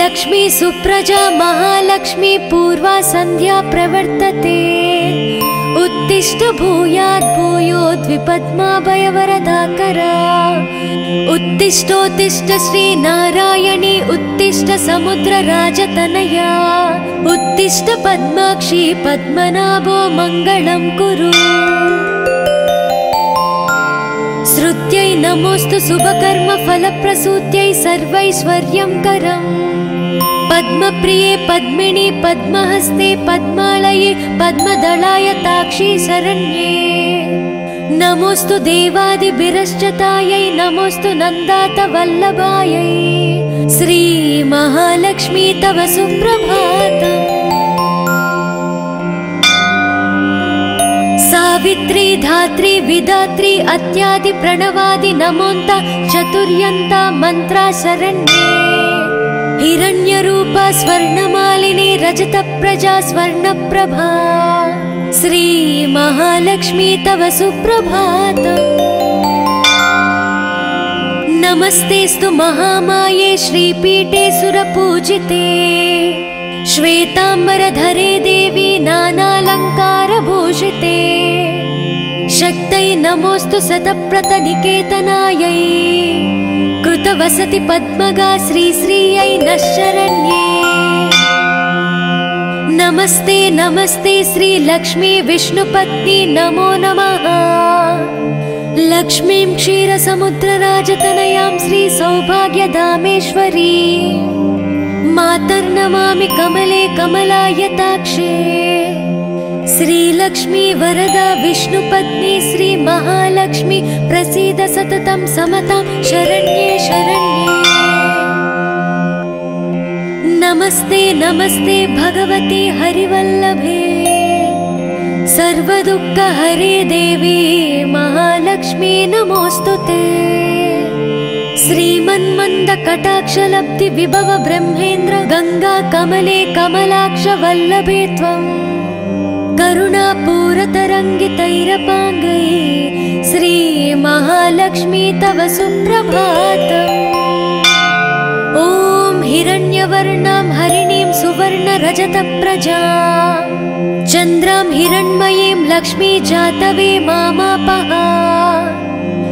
लक्ष्मी सुप्रजा महालक्ष्मी पूर्वा सन्ध्या प्रवर्तते। उत्तिष्ठ भूयात् भूयोद्विपद्माभयवरदाकरा। उत्तिष्ठोत्तिष्ठ श्रीनारायणी उत्तिष्ठ समुद्रराजतनया। उत्तिष्ठ पद्माक्षी पद्मनाभो मङ्गलं कुरु। श्रुत्यै नमोऽस्तु शुभकर्म फलप्रसूत्यै सर्वैश्वर्यङ्करम्। पद्मप्रिये पद्मिनी पद्महस्ते पद्मालये पद्मदलाय ताक्षी शरण्ये। नमोऽस्तु देवादिभिरश्चतायै नमोऽस्तु नन्दात वल्लभायै। श्री महालक्ष्मी तव सुप्रभातम्। सावित्री धात्री विधात्री अत्यादि प्रणवादि नमोन्त चतुर्यन्ता मन्त्रा शरण्ये। हिरण्यरूपा स्वर्णमालिनी रजतप्रजा स्वर्णप्रभा। श्री महालक्ष्मी तव सुप्रभातम्। नमस्तेस्तु महामाये श्रीपीठे सुरपूजिते। श्वेताम्बरधरे देवी नानालङ्कारभूषिते। शक्तै नमोऽस्तु शतप्रतनिकेतनायै। कृतवसति पद्मगा श्रीश्रियै नः शरण्ये। नमस्ते नमस्ते श्रीलक्ष्मी विष्णुपत्नी नमो नमः। लक्ष्मीं क्षीरसमुद्रराजतनयां श्रीसौभाग्यधामेश्वरी। मातर्नमामि कमले कमलायताक्षे। श्रीलक्ष्मी वरदा विष्णुपत्नी श्री महालक्ष्मी प्रसीद सततं समतां शरण्ये शरण्ये। नमस्ते नमस्ते भगवती हरिवल्लभे। सर्वदुःखहरे देवी महालक्ष्मी नमोऽस्तुते। श्रीमन्मन्दकटाक्षलब्धि विभव ब्रह्मेन्द्र गंगा कमले कमलाक्ष वल्लभे त्वं। करुणापूरतरङ्गितैरपाङ्गै श्री महालक्ष्मी तव सुप्रभातम्। ॐ हिरण्यवर्णां हरिणीं सुवर्णरजतप्रजा। चन्द्रां हिरण्मयीं लक्ष्मी जातवे मामापः।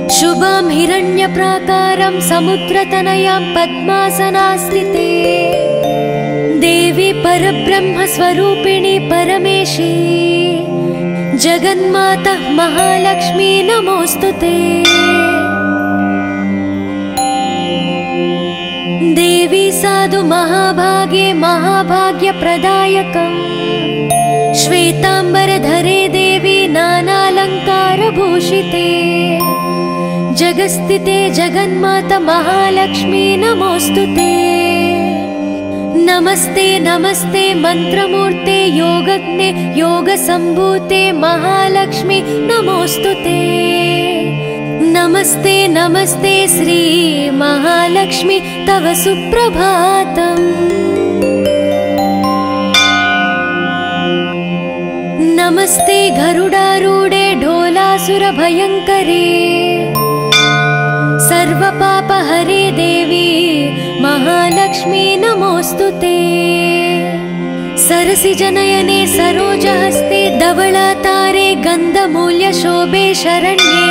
शुभां हिरण्यप्राकारं समुद्रतनयां पद्मासनास्थिते। देवी परब्रह्मस्वरूपिणी परमेशी। जगन्माता महालक्ष्मी नमोऽस्तुते। देवी साधु महाभागे महाभाग्यप्रदायकम्। श्वेताम्बरधरे देवी नानालङ्कारभूषिते। जगस्थिते जगन्माता महालक्ष्मी नमोऽस्तुते। नमस्ते नमस्ते मंत्रमूर्ते योगज्ञे योगसम्भूते महालक्ष्मी नमोऽस्तुते। नमस्ते नमस्ते श्री महालक्ष्मी तव सुप्रभातम्। नमस्ते गरुडारूढे ढोलासुरभयङ्करे। सर्वपापहरे देवी महालक्ष्मी नमोऽस्तुते। सरसिजनयने सरोजहस्ते धवलातारे गन्धमूल्यशोभे शरण्ये।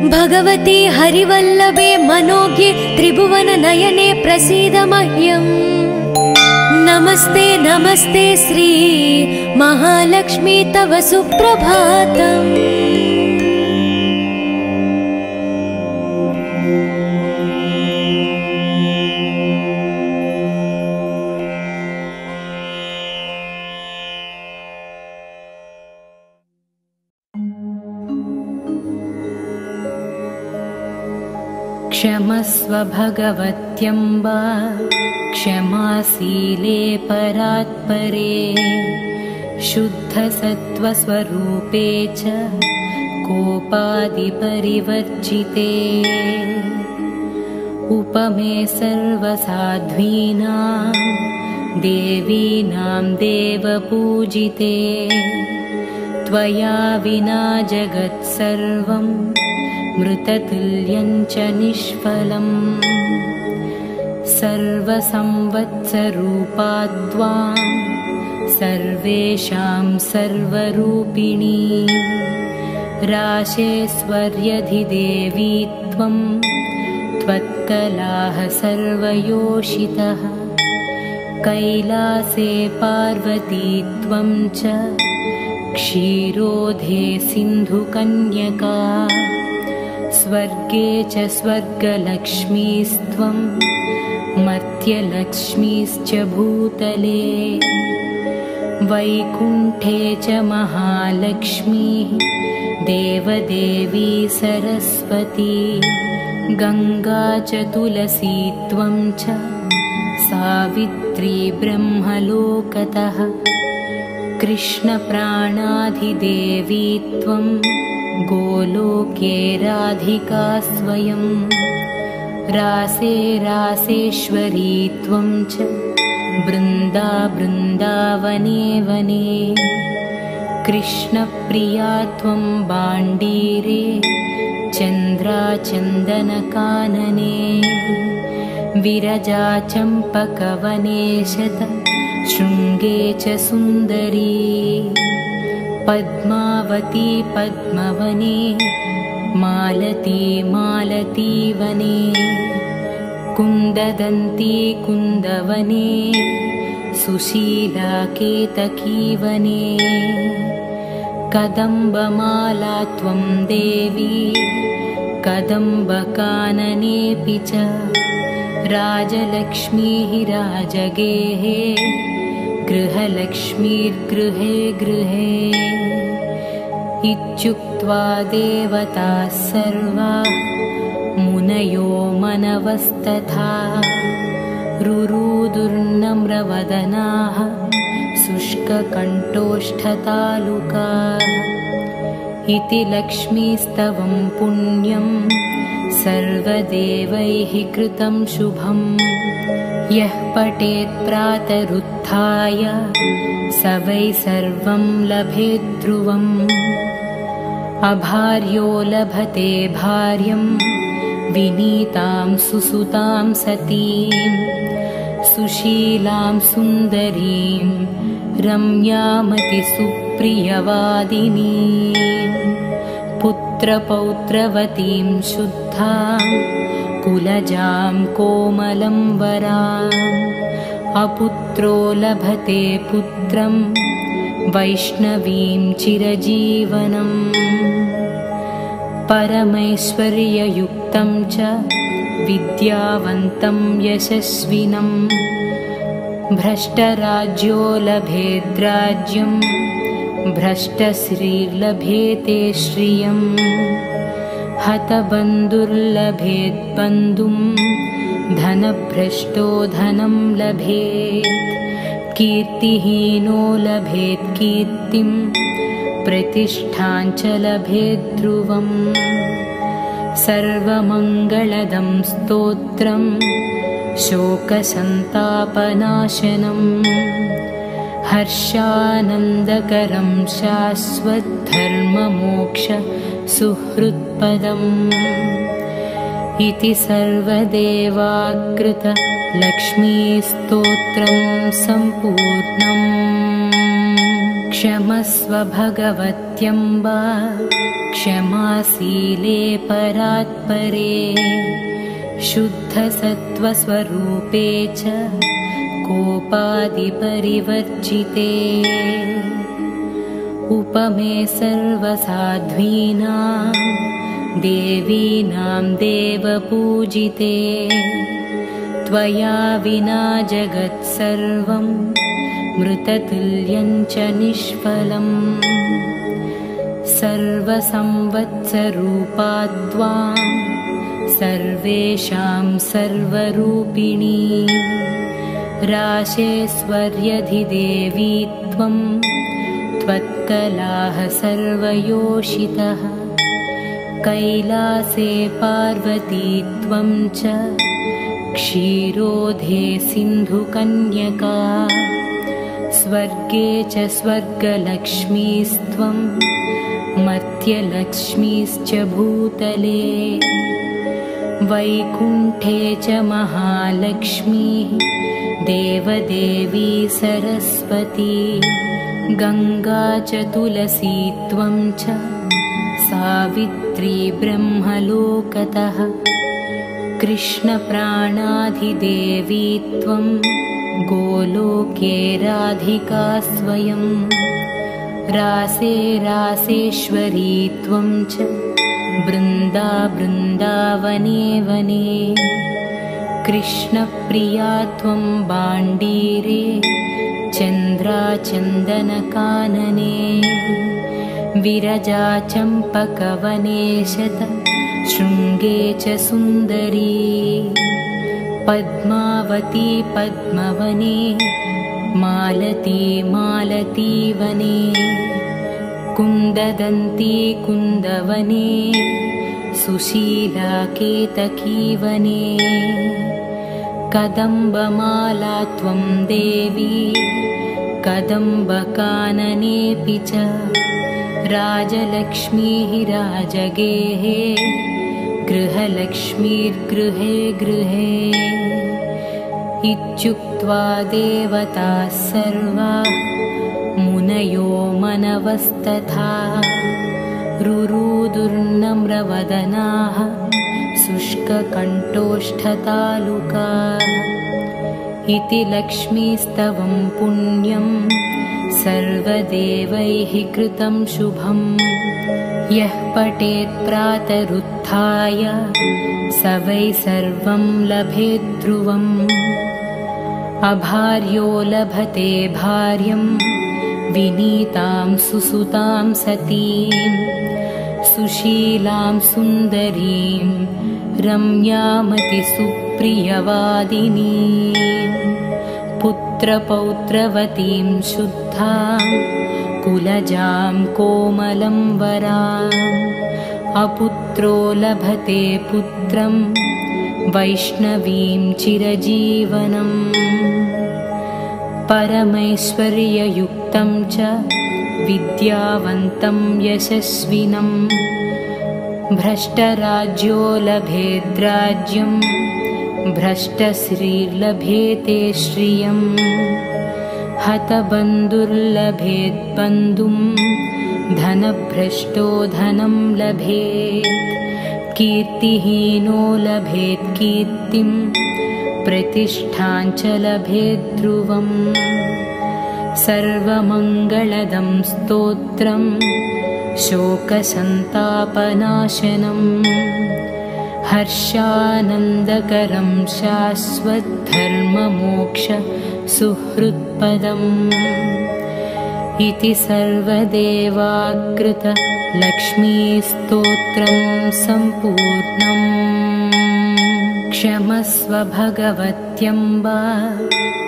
भगवती हरिवल्लभे मनोज्ञे त्रिभुवननयने प्रसीद मह्यम्। नमस्ते नमस्ते श्री महालक्ष्मी तव सुप्रभातम्। क्षमस्व भगवत्यम्बा क्षमाशीले परात्परे। शुद्धसत्त्वस्वरूपे च कोपादिपरिवर्जिते। उपमे सर्वसाध्वीनां देवीनां देवपूजिते। त्वया विना जगत्सर्वं मृततुल्यं च निष्फलम्। सर्वसंवत्सरूपा त्वां सर्वेषां सर्वरूपिणी राशेश्वर्यधिदेवी त्वं त्वत्कलाः सर्वयोषितः कैलासे पार्वती त्वं च क्षीरोधे सिन्धुकन्यका स्वर्गे च स्वर्गलक्ष्मीस्त्वं मर्त्यलक्ष्मीश्च भूतले वैकुण्ठे च महालक्ष्मीः देवदेवी सरस्वती गङ्गा च तुलसी त्वं च सावित्री ब्रह्मलोकतः कृष्णप्राणाधिदेवी त्वं गोलोके राधिका स्वयं रासे रासेश्वरी त्वं च बृन्दावने वने कृष्णप्रिया त्वं बाण्डीरे चन्द्राचन्दनकानने विरजा चम्पकवने शृङ्गे च सुन्दरी पद्मावती पद्मवने मालती मालतीवने कुन्ददन्ती कुन्दवने सुशीला केतकीवने कदम्बमाला त्वं देवी कदम्बकाननेऽपि च राजलक्ष्मीः राजगेः गृहलक्ष्मीर्गृहे गृहे इत्युक्त्वा देवताः सर्वाः मुनयो मनवस्तथा रुरुदुर्नम्रवदनाः शुष्ककण्ठोष्ठतालुकाः इति लक्ष्मीस्तवं पुण्यं सर्वदेवैः कृतं शुभं यः पठेत् प्रातरुत्थाय स वै सर्वं लभेत् ध्रुवम् अभार्यो लभते भार्यं विनीतां सुसुतां सतीं सुशीलां सुन्दरीं रम्यामतिसुप्रियवादिनीं पुत्रपौत्रवतीं शुद्धां कुलजां कोमलं वराम् अपुत्रो लभते पुत्रं वैष्णवीं चिरजीवनम् परमैश्वर्ययुक्तं च विद्यावन्तं यशस्विनं भ्रष्टराज्यो लभेद्राज्यं भ्रष्टश्रीर्लभेते श्रियम् हतबन्धुर्लभेद्बन्धुं धनभ्रष्टो धनं लभेत् कीर्तिहीनो लभेत् कीर्तिं प्रतिष्ठां च लभेत् ध्रुवम् सर्वमङ्गलदं स्तोत्रं शोकसन्तापनाशनं हर्षानन्दकरं शाश्वतधर्ममोक्ष सुहृत्पदम् इति सर्वदेवाकृत लक्ष्मीस्तोत्रं सम्पूर्णम् क्षमस्व भगवत्यम्बा क्षमाशीले परात्परे शुद्धसत्त्वस्वरूपे च कोपादिपरिवर्जिते उपमे सर्वसाध्वीनां देवीनां देवपूजिते त्वया विना जगत्सर्वं मृततुल्यं च निष्फलम् सर्वसंवत्सरूपा त्वां सर्वेषां सर्वरूपिणी राशेश्वर्यधिदेवी त्वं त्वत्कलाः सर्वयोषितः कैलासे पार्वती त्वं च क्षीरोधे सिन्धुकन्यका स्वर्गे च स्वर्गलक्ष्मीस्त्वं मर्त्यलक्ष्मीश्च भूतले वैकुण्ठे च महालक्ष्मीः देवदेवी सरस्वती गङ्गा च तुलसी त्वं च सावित्री ब्रह्मलोकतः कृष्णप्राणाधिदेवी त्वं गोलोके राधिका स्वयं रासे रासेश्वरी त्वं च बृन्दा बृन्दावने वने कृष्णप्रिया त्वं बाण्डीरे चन्द्राचन्दनकानने विरजा चम्पकवने शत शृङ्गे च सुन्दरी पद्मावती पद्मवने मालती मालतीवने कुन्ददन्ती कुन्दवने सुशीला केतकीवने कदम्बमाला त्वं देवी कदम्बकाननेऽपि च राजलक्ष्मीः राजगेः गृहलक्ष्मीर्गृहे गृहे इत्युक्त्वा देवताः सर्वाः मुनयो मनवस्तथा रुरुदुर्नम्रवदनाः शुष्ककण्ठोष्ठतालुकाः इति लक्ष्मीस्तवं पुण्यं सर्वदेवैः कृतं शुभं यः पठेत् प्रातरुत्थाय स वै सर्वं लभेत् ध्रुवम् अभार्यो लभते भार्यं विनीतां सुसुतां सतीं सुशीलां सुन्दरीं रम्यामतिसुप्रियवादिनीं पुत्रपौत्रवतीं शुद्धां कुलजां कोमलं वराम् अपुत्रो लभते पुत्रं वैष्णवीं चिरजीवनम् परमैश्वर्ययुक्तं च विद्यावन्तं यशस्विनं भ्रष्टराज्यो लभेद्राज्यं भ्रष्टश्रीर्लभेते श्रियम् हतबन्धुर्लभेद्बन्धुं धनभ्रष्टो धनं लभेत् कीर्तिहीनो लभेत् कीर्तिं प्रतिष्ठां च लभेत् ध्रुवम् सर्वमङ्गलदं स्तोत्रं शोकसन्तापनाशनं हर्षानन्दकरं शाश्वतधर्ममोक्ष सुहृत्पदम् इति सर्वदेवाकृत लक्ष्मीस्तोत्रं सम्पूर्णम् क्षमस्व भगवत्यम्बा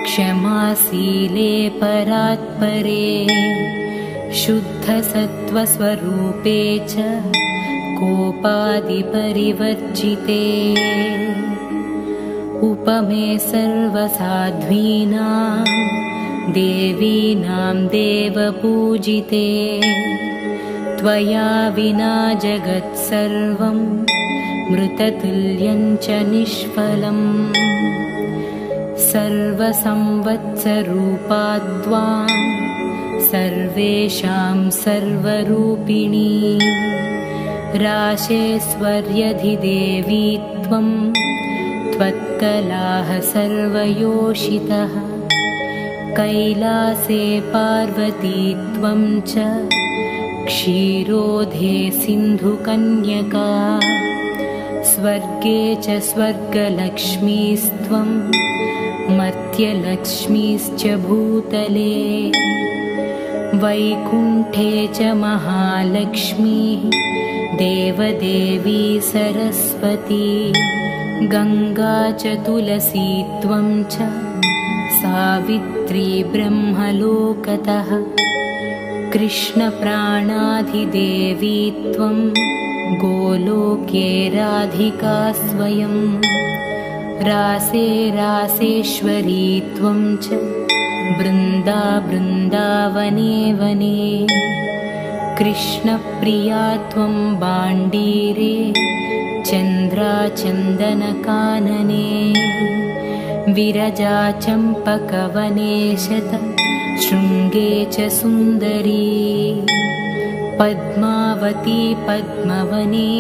क्षमाशीले परात्परे शुद्धसत्त्वस्वरूपे च कोपादिपरिवर्जिते उपमे सर्वसाध्वीनां देवीनां देवपूजिते त्वया विना जगत्सर्वं मृततुल्यं च निष्फलम् सर्वसंवत्सरूपा त्वां सर्वेषां सर्वरूपिणी राशेश्वर्यधिदेवी त्वं त्वत्कलाः सर्वयोषितः कैलासे पार्वती त्वं च क्षीरोधे सिन्धुकन्यका स्वर्गे च स्वर्गलक्ष्मीस्त्वं मर्त्यलक्ष्मीश्च भूतले वैकुण्ठे च महालक्ष्मीः देवदेवी सरस्वती गङ्गा च तुलसी त्वं च सावित्री ब्रह्मलोकतः कृष्णप्राणाधिदेवी त्वं गोलोके राधिका स्वयं रासे रासेश्वरी त्वं च बृन्दा बृन्दावने वने कृष्णप्रिया त्वं बाण्डीरे चन्द्राचन्दनकानने विरजाचम्पकवने शतशृङ्गे च सुन्दरी पद्मावती पद्मवने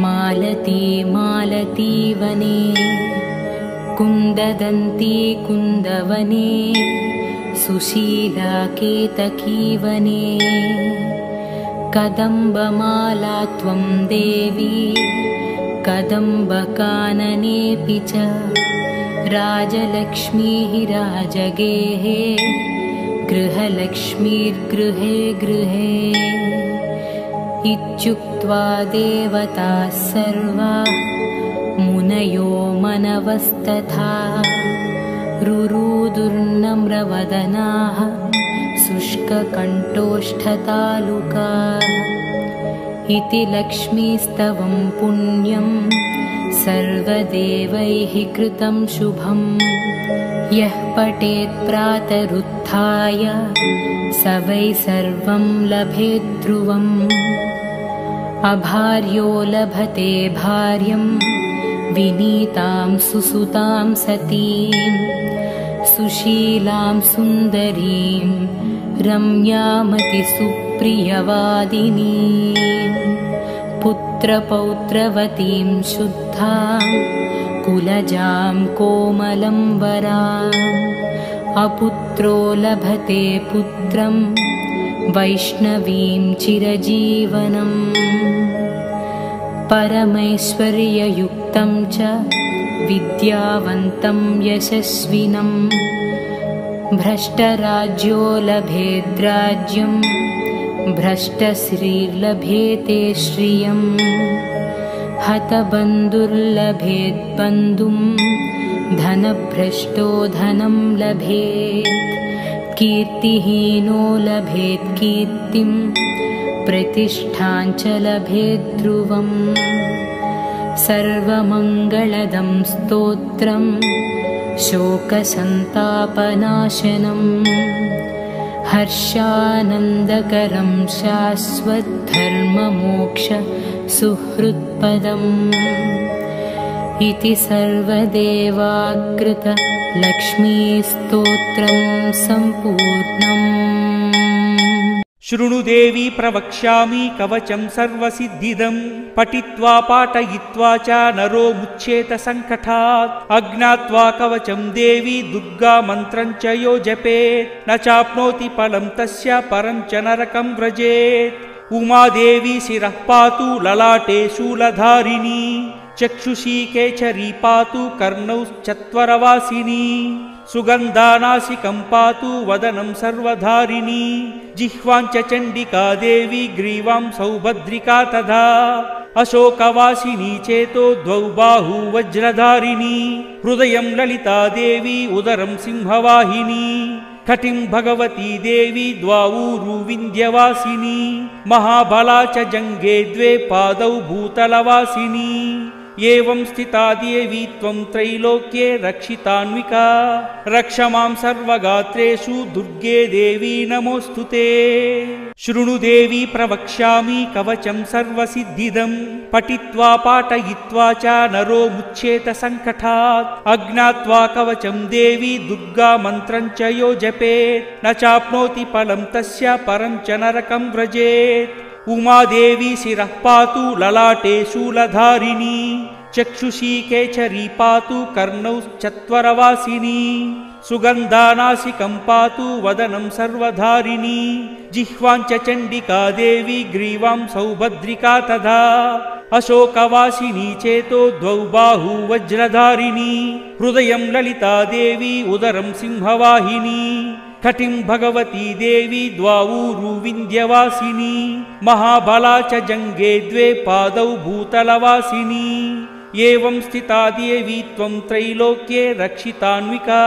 मालती मालतीवने कुन्ददन्ती कुन्दवने सुशीला केतकीवने कदम्बमाला त्वं देवी कदम्बकाननेऽपि च राजलक्ष्मीः राजगेः गृहलक्ष्मीर्गृहे गृहे इत्युक्त्वा देवताः सर्वाः मुनयो मनवस्तथा रुरुदुर्नम्रवदनाः शुष्ककण्ठोष्ठतालुकाः इति लक्ष्मीस्तवं पुण्यं सर्वदेवैः कृतं शुभं यः पठेत् प्रातरुत्थाय स वै सर्वं लभेत् ध्रुवम् अभार्यो लभते भार्यं विनीतां सुसुतां सतीं सुशीलां सुन्दरीं रम्यामतिसुप्रियवादिनीं पुत्रपौत्रवतीं शुद्धां कुलजां कोमलं वराम् अपुत्रो लभते पुत्रं वैष्णवीं चिरजीवनम् परमैश्वर्ययुक्तं च विद्यावन्तं यशस्विनं भ्रष्टराज्यो लभेद्राज्यं भ्रष्टश्रीर्लभेते श्रियम् हतबन्धुर्लभेद्बन्धुं धनभ्रष्टो धनं लभेत् कीर्तिहीनो लभेत् कीर्तिं प्रतिष्ठां च लभेत् ध्रुवम् सर्वमङ्गलदं स्तोत्रं शोकसन्तापनाशनं हर्षानन्दकरं शाश्वतधर्ममोक्ष सुहृत्पदम् इति सर्वदेवाकृत लक्ष्मीस्तोत्रं सम्पूर्णम्। शृणु देवी प्रवक्ष्यामि कवचं सर्वसिद्धिदं पठित्वा पाठयित्वा च नरो मुच्येत संकटात् अज्ञात्वा कवचं देवी दुर्गा मन्त्रं च यो जपेत् न चाप्नोति फलं तस्य परं च नरकं व्रजेत् उमादेवी शिरः पातु ललाटे शूलधारिणी चक्षुषी केचरी पातु कर्णौ चत्वरवासिनी सुगन्धानासिकं पातु वदनं सर्वधारिणी जिह्वां च चण्डिका देवी ग्रीवां सौभद्रिका तथा अशोकवासिनी चेतो द्वौ बाहू वज्रधारिणी हृदयं ललिता देवी उदरं सिंहवाहिनी कटिं भगवती देवी द्वावूरु विन्ध्यवासिनी महाबला च जङ्गे द्वे पादौ भूतलवासिनी एवं स्थिता देवी त्वं त्रैलोक्ये रक्षितान्विका रक्ष मां सर्वगात्रेषु दुर्गे देवी नमोऽस्तुते। शृणु देवी प्रवक्ष्यामि कवचं सर्वसिद्धिदं पठित्वा पाठयित्वा च नरो मुच्येत संकटात् अज्ञात्वा कवचं देवी दुर्गा मन्त्रं च यो जपेत् न चाप्नोति फलं तस्य परं च नरकं व्रजेत् उमादेवी शिरः पातु ललाटे शूलधारिणी चक्षुषी केचरी पातु कर्णौ चत्वरवासिनी सुगन्धानासिकं पातु वदनं सर्वधारिणी जिह्वां च चण्डिका देवी ग्रीवां सौभद्रिका तथा अशोकवासिनी चेतो द्वौ बाहू वज्रधारिणी हृदयं ललिता देवी उदरं सिंहवाहिनी कटिं भगवती देवी द्वावूरु विन्ध्यवासिनी महाबला च जङ्गे द्वे पादौ भूतलवासिनी एवं स्थिता देवी त्वं त्रैलोक्ये रक्षितान्विका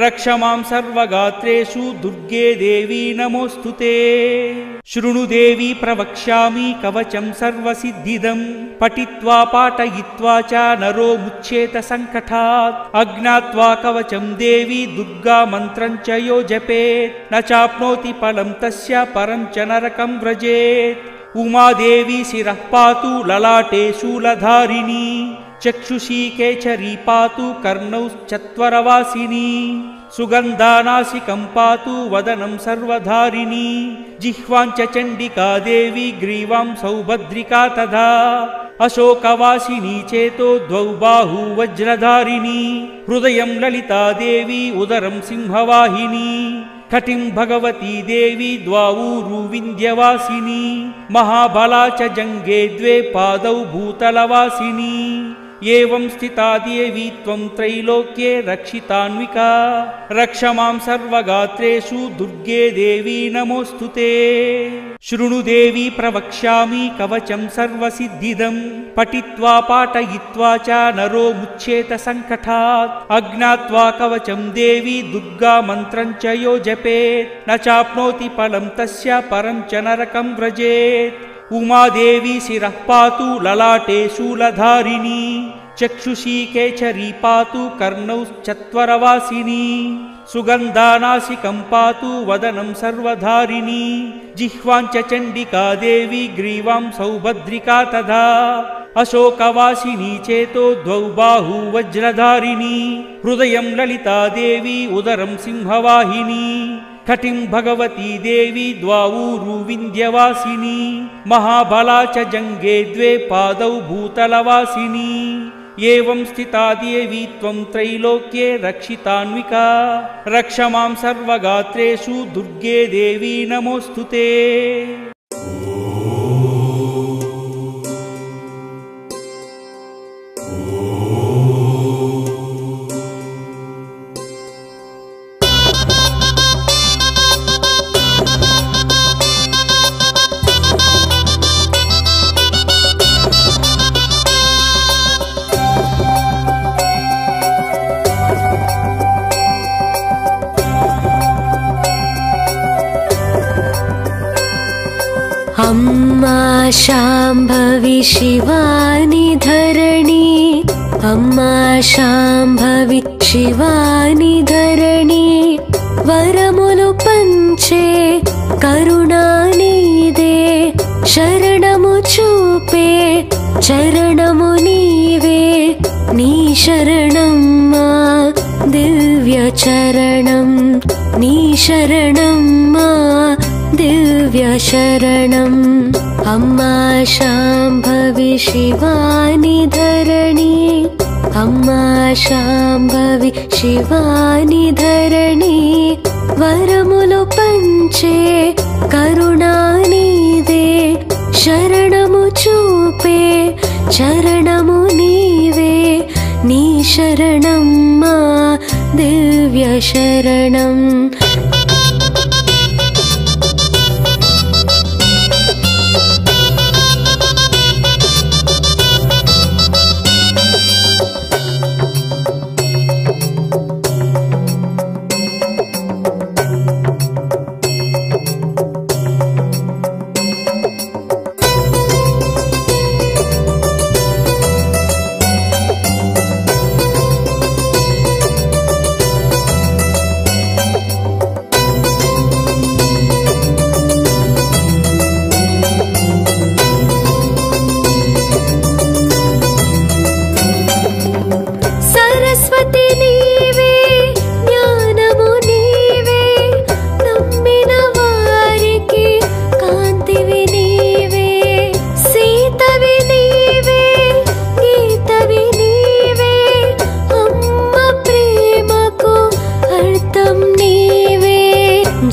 रक्ष मां सर्वगात्रेषु दुर्गे देवी नमोऽस्तुते। शृणु देवी प्रवक्ष्यामि कवचं सर्वसिद्धिदं पठित्वा पाठयित्वा च नरो मुच्येत संकटात् अज्ञात्वा कवचं देवी दुर्गा मन्त्रं च यो जपेत् न चाप्नोति फलं तस्य परं च नरकं व्रजेत् उमादेवी शिरः पातु ललाटे शूलधारिणी चक्षुषी केचरी पातु कर्णौ चत्वरवासिनी सुगन्धानासिकं पातु वदनं सर्वधारिणी जिह्वां च चण्डिका देवी ग्रीवां सौभद्रिका तथा अशोकवासिनी चेतो द्वौ बाहू वज्रधारिणी हृदयं ललिता देवी उदरं सिंहवाहिनी कटिं भगवती देवी द्वावूरु विन्ध्यवासिनी महाबला च जङ्गे द्वे पादौ भूतलवासिनी एवं स्थिता देवी त्वं त्रैलोक्ये रक्षितान्विका रक्ष मां सर्वगात्रेषु दुर्गे देवी नमोऽस्तुते। शृणु देवी प्रवक्ष्यामि कवचं सर्वसिद्धिदं पठित्वा पाठयित्वा च नरो मुच्येत संकटात् अज्ञात्वा कवचं देवी दुर्गा मन्त्रं च यो जपेत् न चाप्नोति फलं तस्य परं च नरकं व्रजेत्। उमादेवी शिरः पातु ललाटे शूलधारिणी चक्षुषी केचरी पातु कर्णौ चत्वरवासिनी सुगन्धानासिकं पातु वदनं सर्वधारिणी जिह्वां च चण्डिका देवी ग्रीवां सौभद्रिका तथा अशोकवासिनी चेतो द्वौ बाहू वज्रधारिणी हृदयं ललिता देवी उदरं सिंहवाहिनी कटिं भगवती देवी द्वावूरु विन्ध्यवासिनी महाबला च जङ्गे द्वे पादौ भूतलवासिनी एवं स्थिता देवी त्वं त्रैलोक्ये रक्षितान्विका रक्ष मां सर्वगात्रेषु दुर्गे देवी नमोऽस्तुते। अम्मा शाम्भवी शिवानि धरणी अम्मा शाम्भवी शिवानि धरणी वरमुलु पंचे करुणानिदे शरणमु चूपे चरणमु नीवे नी शरणम्मा दिव्य चरणं नी शरणम्मा दिव्य शरणम् अम्मा शाम्भवी शिवानि धरणी अम्मा शाम्भवी शिवानि धरणी वरमुलु पंचे करुणानिदे शरणमु चूपे चरणमु नीवे नी शरणम्मा दिव्य शरणम्।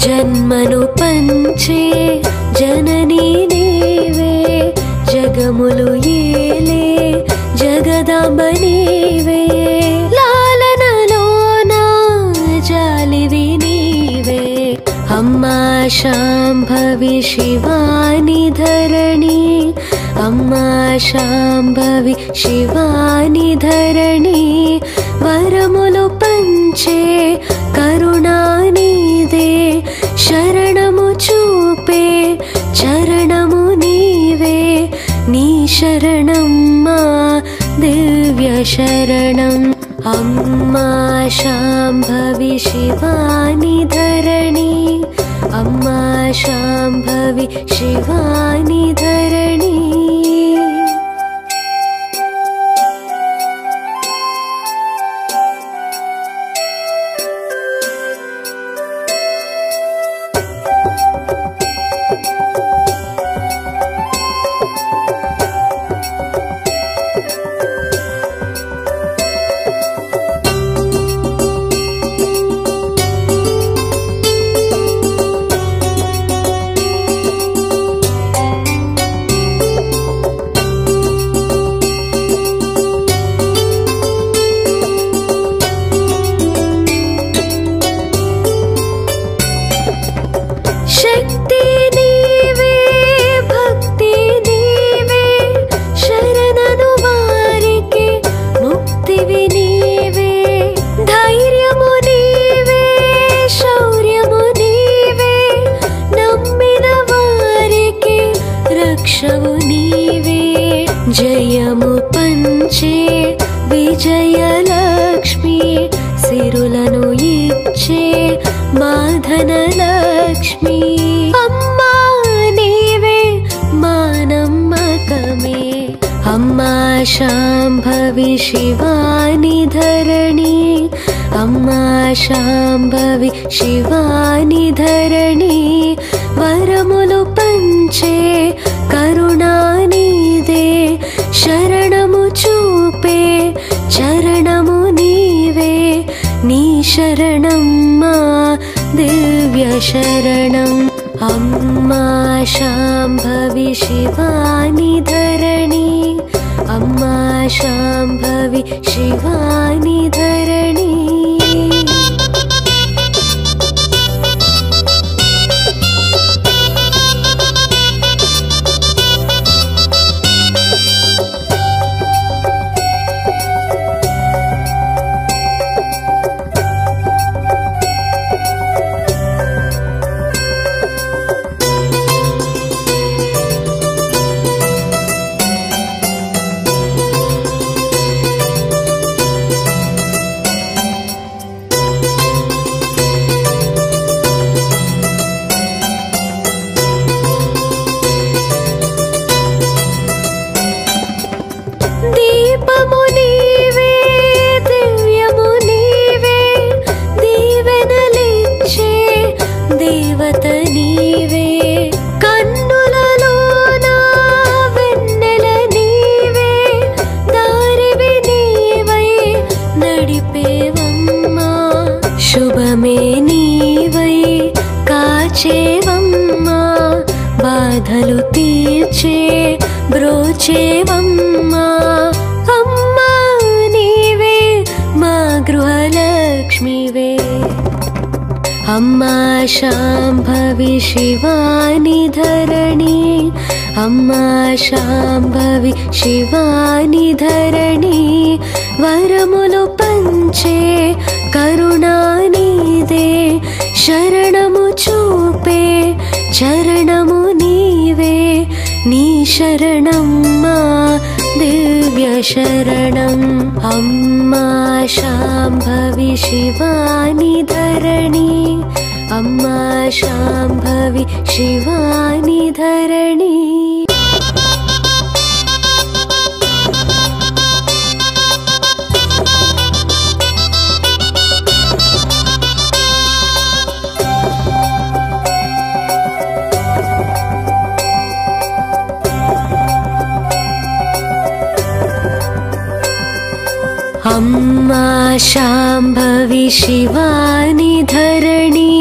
జన్మను పంచే జననీ నీవే జగములు ఏలే జగదాంబ నీవే లాలనలోన జాలివి నీవే అమ్మా శాంభవి శివాని ధరణి అమ్మా శాంభవి శివాని ధరణి వరములు పంచే కరుణానిదే శరణము చూపే చరణము నీవే నీ శరణమ్మా దివ్య శరణం అమ్మా శాంభవి శివాని ధరణి అమ్మా शाम्भवी शिवानि धरणी जयमु पंचे विजयलक्ष्मी सिरुलनु इच्चे माधनलक्ष्मी अम्मा नीवे मा नम्मकमे अम्मा शाम्भवी शिवानि धरणी अम्मा शाम्भवी शिवानि धरणी वरमुलु पंचे करुणानिदे शरणमु चूपे चरणमु नीवे नी शरणम्मा दिव्य शरणम् अम्मा शाम्भवी शिवानि धरणी अम्मा शाम्भवी शिवानि धरणी బాధలు తీర్చే బ్రోచేవమ్మా అమ్మా నీవే మా గృహలక్ష్మివే అమ్మా శాంభవి శివాని ధరణి అమ్మా శాంభవి శివాని ధరణి వరములు పంచే కరుణానిదే శరణము చూపే చరణము నీవే నీ శరణమ్మా దివ్య శరణం అమ్మా శాంభవి శివాని ధరణి అమ్మా శాంభవి శివాని ధరణి అమ్మా శాంభవి శివాని ధరణి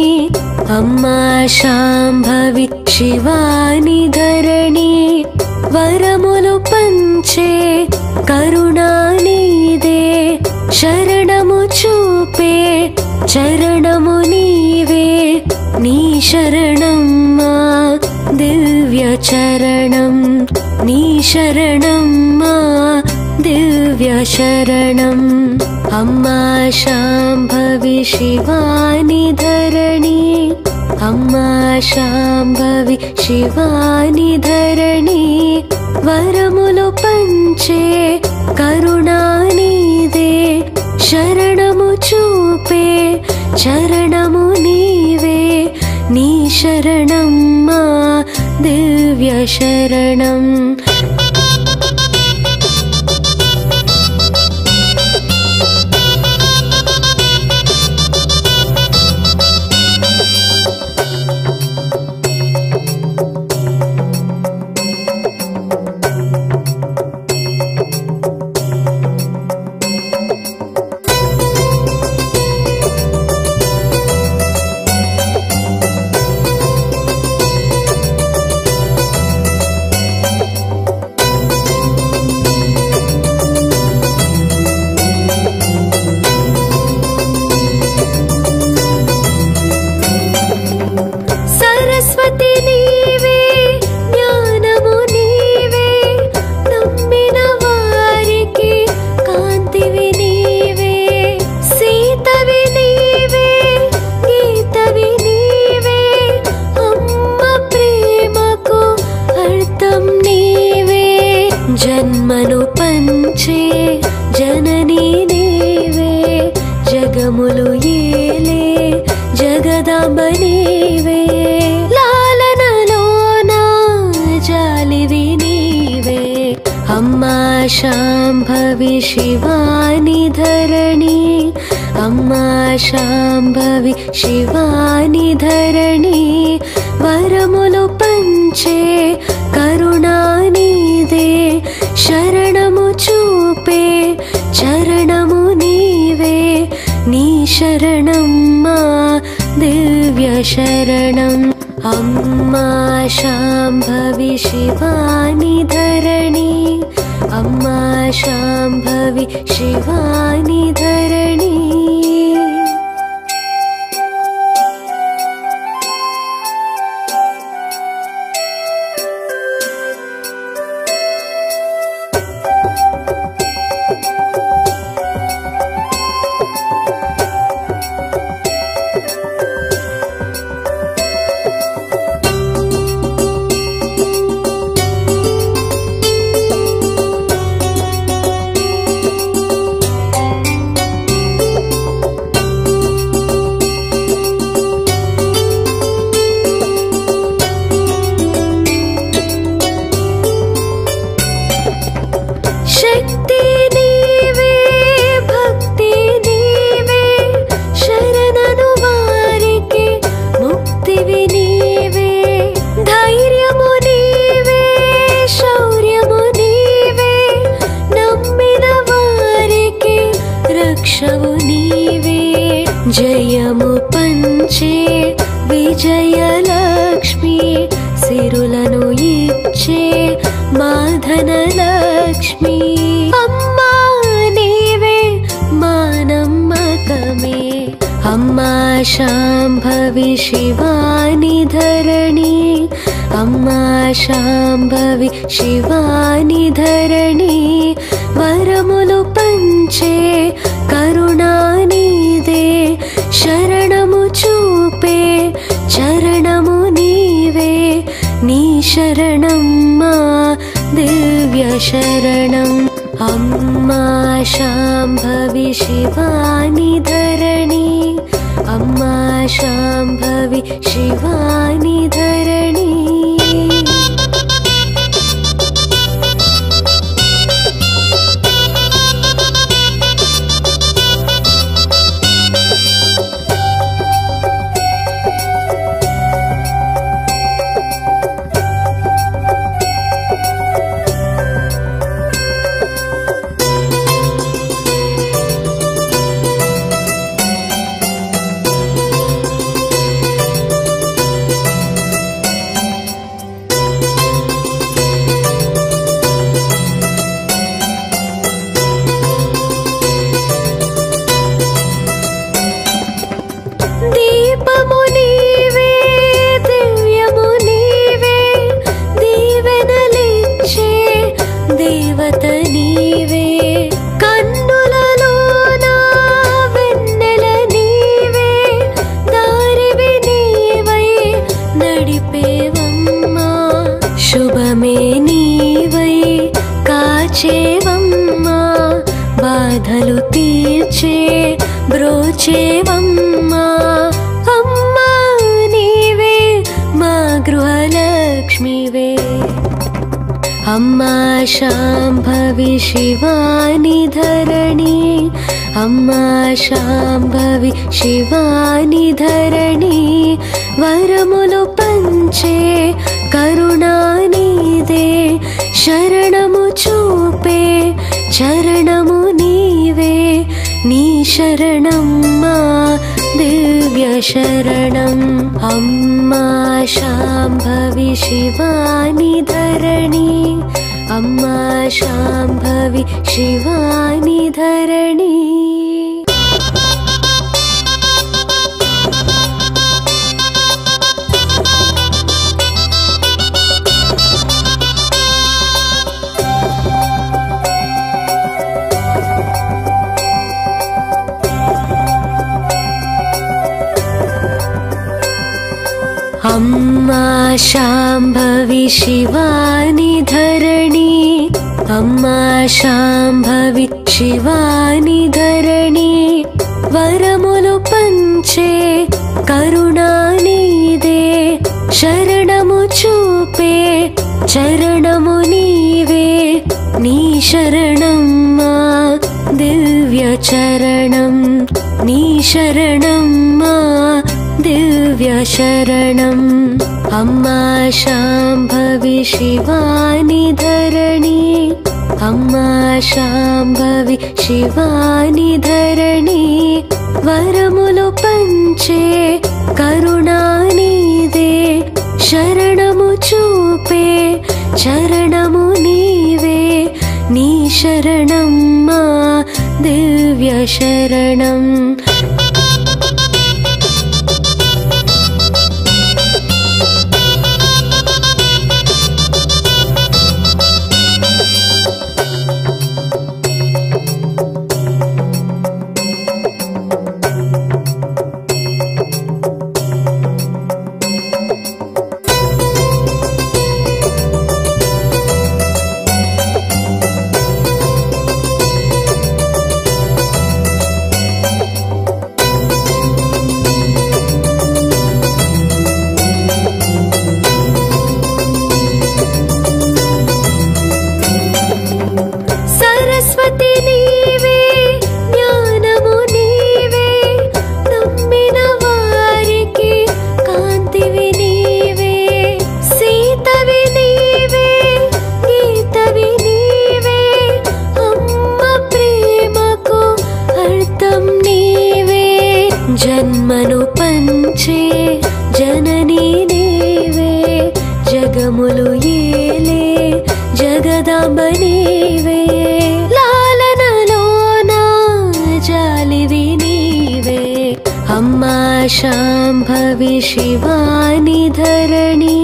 అమ్మా శాంభవి శివాని ధరణి వరములు పంచే కరుణానిదే శరణము చూపే చరణము నీవే నీ శరణమ్మా దివ్య చరణం నీ శరణమ్మా దివ్య శరణం అమ్మా శాంభవి శివాని ధరణి అమ్మా శాంభవి శివాని ధరణి వరములు పంచే కరుణానిదే శరణము చూపే చరణము నీవే నీ शरणम्मा दिव्य शरणम् జన్మను పంచే జననీ నీవే జగములు ఏలే జగదాంబ నీవే లాలనలోన జాలివి నీవే అమ్మా శాంభవి శివాని ధరణి అమ్మా శాంభవి శివాని ధరణి వరములు పంచే కరుణానిదే శరణము చూపే చరణము నీవే నీ శరణమ్మా దివ్య శరణం అమ్మా శాంభవి శివాని ధరణి అమ్మా శాంభవి శివాని ధరణి జయము పంచే విజయలక్ష్మి సిరులను ఇచ్చే మాధనలక్ష్మి అమ్మా నీవే మా నమ్మకమే అమ్మా శాంభవి శివాని ధరణి అమ్మా శాంభవి శివాని ధరణి వరములు పంచే కరుణానిదే శరణము చూపే చరణము నీవే నీ శరణమ్మా దివ్య శరణం అమ్మా శాంభవి శివాని ధరణి అమ్మా శాంభవి శివాని ధరణి బాధలు తీర్చే బ్రోచేవమ్మా అమ్మా నీవే अम्मा शाम्भवी शिवानि धरणी अम्मा शाम्भवी शिवानि धरणी वरमुलु पंचे करुणानिदे शरणमु चूपे चरणमु नीवे नी शरणम्मा दिव्य शरणम् अम्मा शाम्भवी शिवानि धरणी अम्मा शाम्भवी शिवानि धरणी अम्मा शाम्भवी शिवानि धरणी अम्मा शाम्भवी शिवानि धरणी वरमुलु पंचे करुणानिदे शरणमु चूपे चरणमु नीवे नी शरणम्मा दिव्य चरणम् नी शरणम्मा दिव्य शरणम् अम्मा शाम्भवी शिवानि धरणी अम्मा शाम्भवी शिवानि धरणी वरमुलु पंचे करुणानिदे शरणमु चूपे चरणमु नीवे नी शरणम्मा दिव्य शरणम् जन्मनु पंचे जननी नीवे जगमुलु येले जगदांब नीवे लालनलोना जालिवि नीवे अम्मा शाम्भवी शिवानि धरणी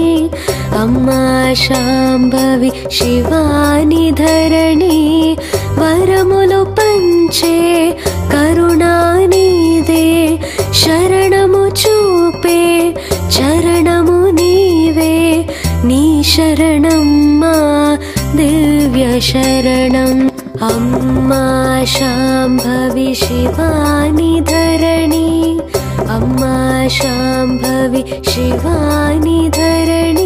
अम्मा शाम्भवी शिवानि धरणी वरमुलु पंचे करुणानिदे शरणमु चूपे चरणमु नीवे नी शरणम्मा दिव्य शरणम् अम्मा शाम्भवी शिवानि धरणी अम्मा शाम्भवी शिवानि धरणी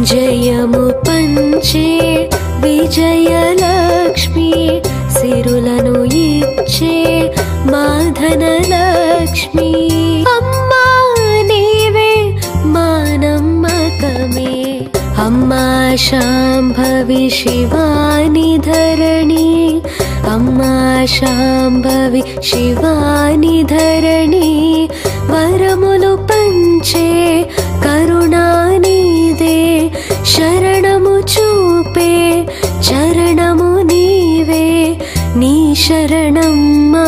జయము పంచే విజయలక్ష్మి సిరులను ఇచ్చే మాధనలక్ష్మి అమ్మా నీవే మా నమ్మకమే అమ్మా शाम्भवी शिवानि धरणी अम्मा शाम्भवी शिवानि धरणी वरमुलु पंचे करुणानिदे शरणमु चूपे चरणमु नीवे नी शरणम्मा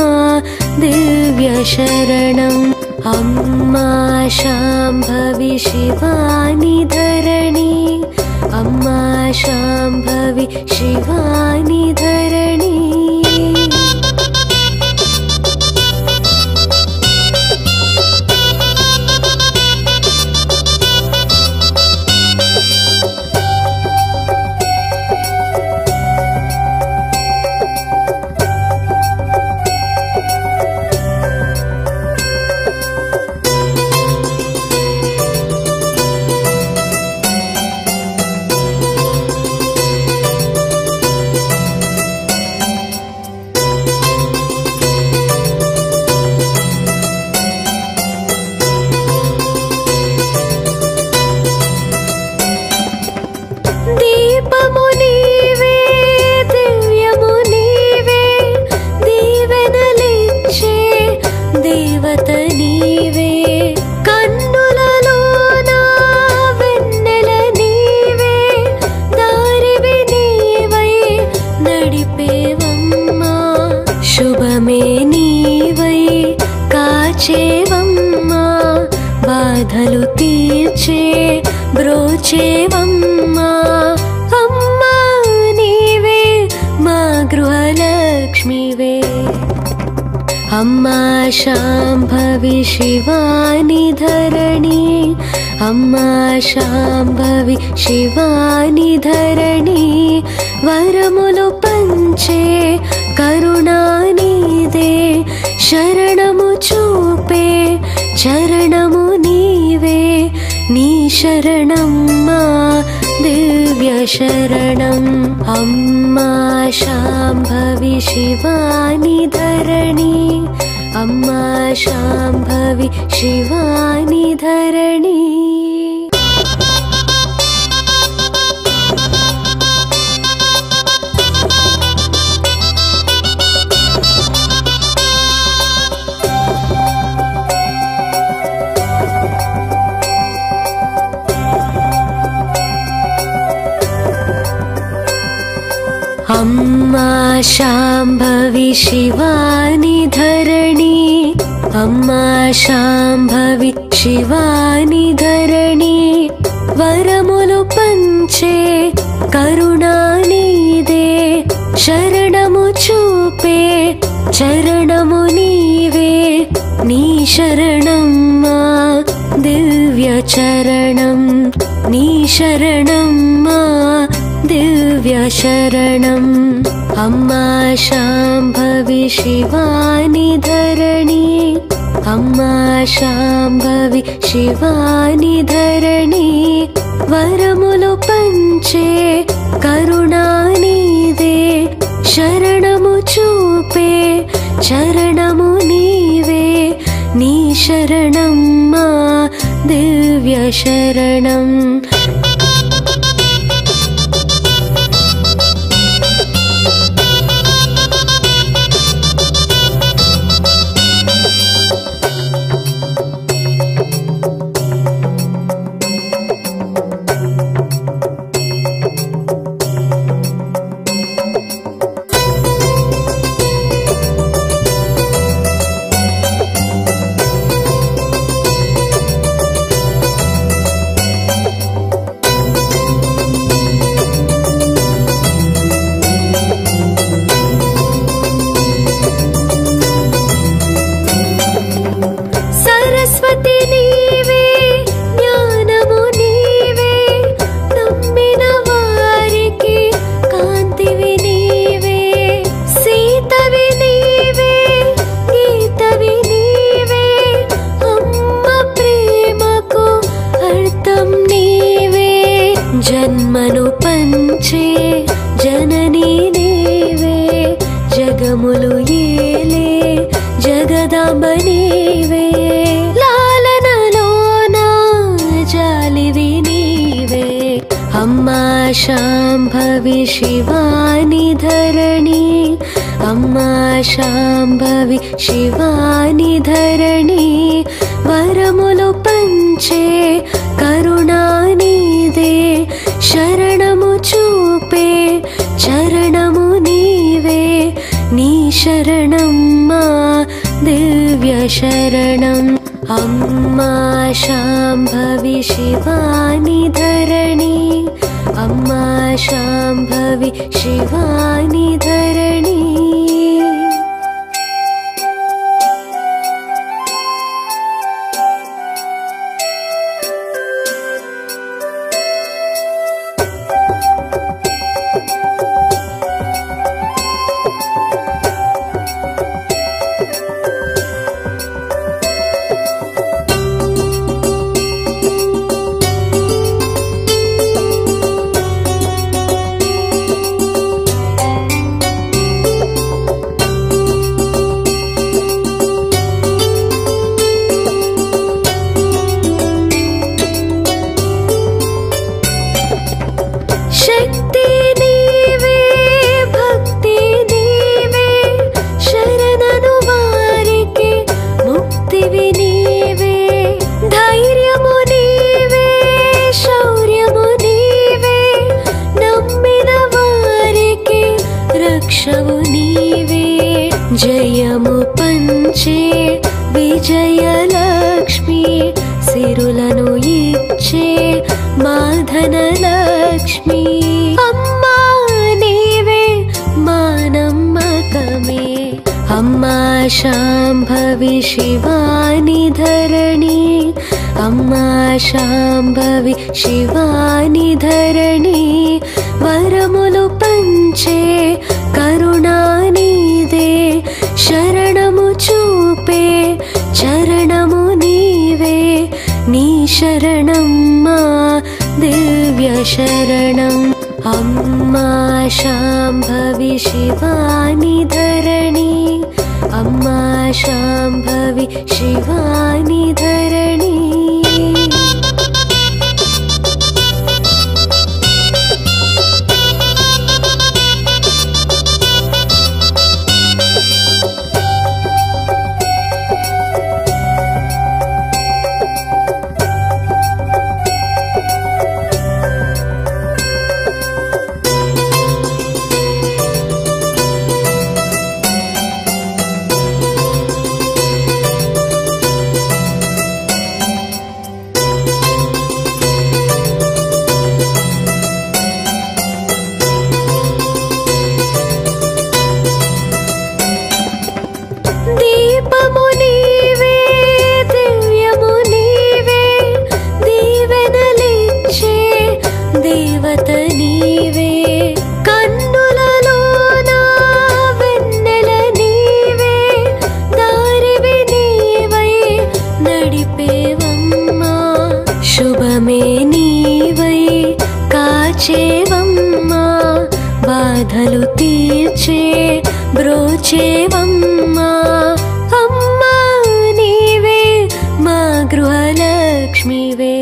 दिव्य शरणम् अम्मा शाम्भवी शिवानि धरणी अम्मा शाम्भवी शिवानि धरणी బాధలు తీర్చే బ్రోచేవమ్మా అమ్మా నీవే మా గృహలక్ష్మివే అమ్మా శాంభవి శివాని ధరణి అమ్మా శాంభవి శివాని ధరణి వరములు పంచే కరుణానిదే శరణము చూపే చరణము నీవే నీ శరణమ్మా దివ్య శరణం అమ్మా శాంభవి శివాని ధరణి అమ్మా శాంభవి శివాని ధరణి అమ్మా శాంభవి శివాని ధరణి అమ్మా శాంభవి శివాని ధరణి వరములు పంచే కరుణానిదే శరణము చూపే చరణము నీవే నీ శరణమ్మా దివ్య చరణం నీ శరణమ్మా దివ్య శరణం అమ్మా శాంభవి శివాని ధరణి అమ్మా శాంభవి శివాని ధరణి వరములు పంచే కరుణానిదే శరణము చూపే చరణము నీవే నీ శరణమ్మా దివ్య శరణం शाम्भवी शिवानि धरणी अम्मा शाम्भवी शिवानि धरणी वरमुलु पंचे करुणानिदे शरणमु चूपे चरणमु नीवे नी शरणम्मा दिव्य शरणम् अम्मा शाम्भवी शिवानि धरणी अम्मा शाम्भवी शिवानि धरणी जयमु पंचे विजयलक्ष्मी सिरुलनु इच्चे माधनलक्ष्मी अम्मा नीवे मानम्मकमे अम्मा शाम्भवी शिवानि धरणी अम्मा शाम्भवी शिवानि धरणी वरमुलु पंचे करुणानिदे शरणमु चूपे चरणमु नीवे नी शरणम्मा दिव्य शरणम् अम्मा शाम्भवी शिवानि धरणी अम्मा शाम्भवी शिवानि धरणी బాధలు తీర్చే బ్రోచేవమ్మా అమ్మా నీవే మా గృహలక్ష్మివే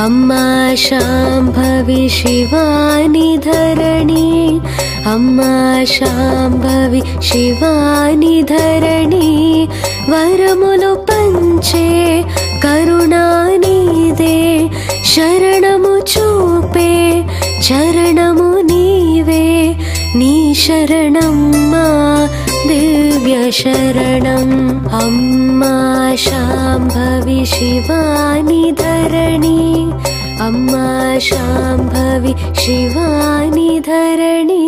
అమ్మా శాంభవి శివాని ధరణి అమ్మా శాంభవి శివాని ధరణి వరములు పంచే కరుణానిదే శరణము చూపే చరణము నీవే నీ శరణమ్మా దివ్య శరణం అమ్మా శాంభవి శివాని ధరణి అమ్మా శాంభవి శివాని ధరణి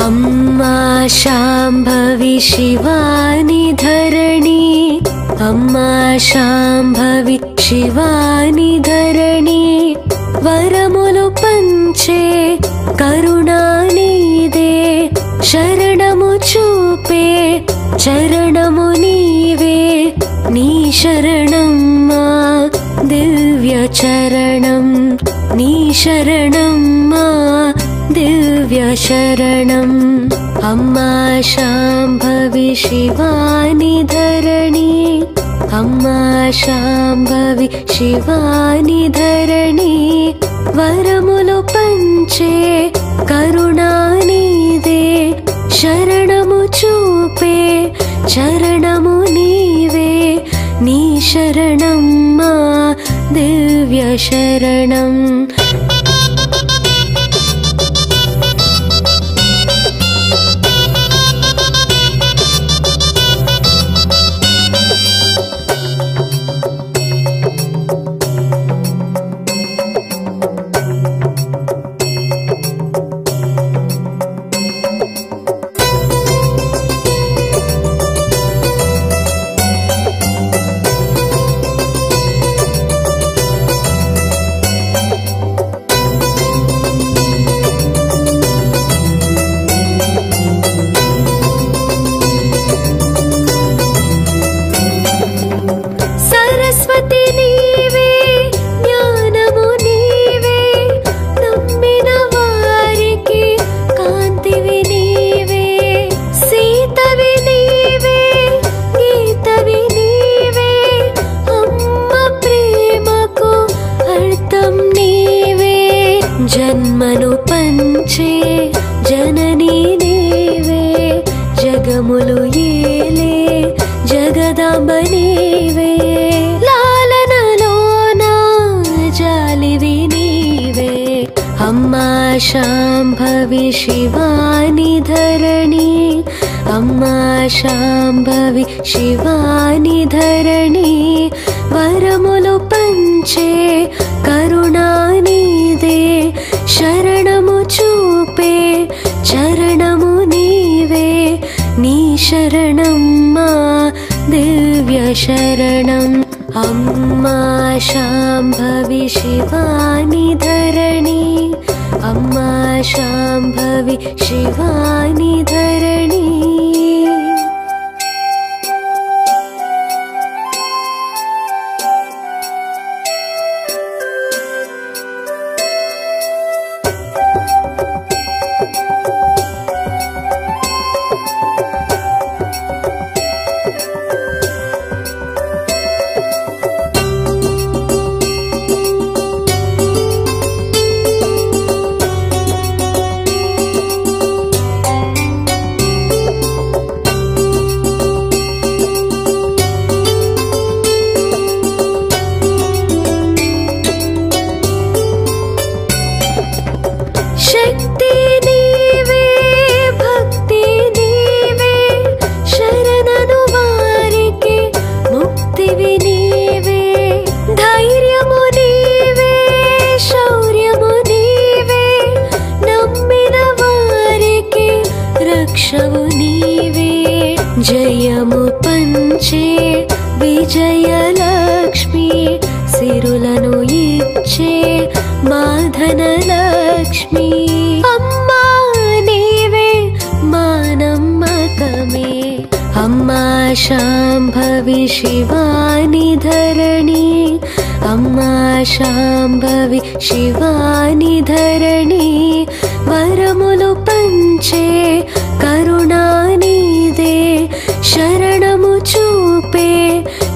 అమ్మా శాంభవి శివాని ధరణి అమ్మా శాంభవి శివాని ధరణి వరములు పంచే కరుణానిదే శరణము చూపే చరణము నీవే నీ శరణమ్మా దివ్య చరణం నీ శరణమ్మా దివ్య శరణం అమ్మా శాంభవి శివాని ధరణి అమ్మా శాంభవి శివాని ధరణి వరములు పంచే కరుణానిదే శరణము చూపే చరణము నీవే నీ శరణమ్మా దివ్య శరణం జన్మను పంచే జననీ నీవే జగములు ఏలే జగదాంబ నీవే లాలనలోన జాలివి నీవే అమ్మా శాంభవి శివాని ధరణి అమ్మా శాంభవి శివాని ధరణి వరములు పంచే కరుణానిదే శరణము చూపే చరణము నీవే నీ శరణమ్మా దివ్య శరణం అమ్మా శాంభవి శివాని ధరణి అమ్మా శాంభవి శివాని ధరణి జయము పంచే విజయలక్ష్మి సిరులను ఇచ్చే మాధనలక్ష్మి అమ్మా నీవే మా నమ్మకమే అమ్మా శాంభవి శివాని ధరణి అమ్మా శాంభవి శివాని ధరణి వరములు పంచే కరుణానిదే శరణము చూపే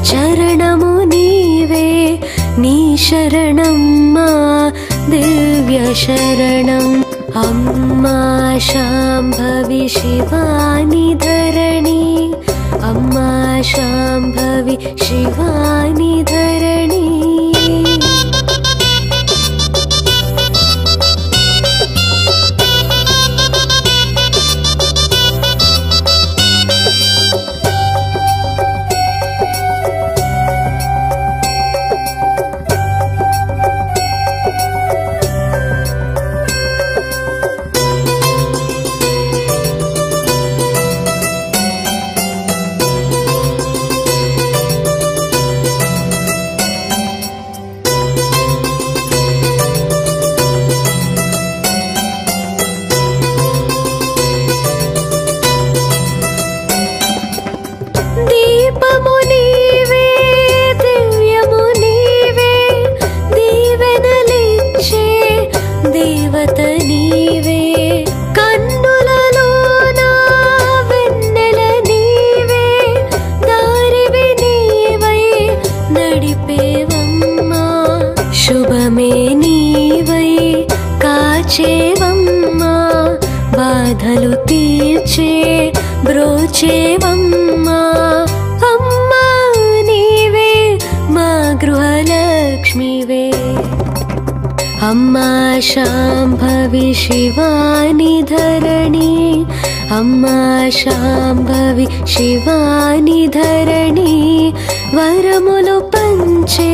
చరణము నీవే నీ శరణమ్మా దివ్య శరణం అమ్మా శాంభవి శివాని ధరణి అమ్మా శాంభవి శివాని ధరణి బ్రోచేవమ్మా బాధలు తీర్చే బ్రోచేవమ్మా అమ్మా నీవే మా గృహలక్ష్మివే అమ్మా శాంభవి శివాని ధరణి అమ్మా శాంభవి శివాని ధరణి వరములు పంచే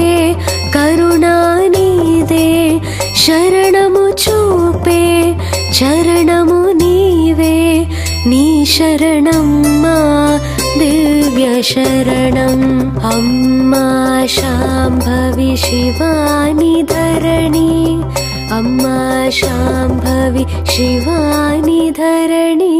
కరుణానిదే శరణము చూపే చరణము నీవే నీ శరణమ్మా దివ్య శరణం అమ్మా శాంభవి శివాని ధరణి అమ్మా శాంభవి శివాని ధరణి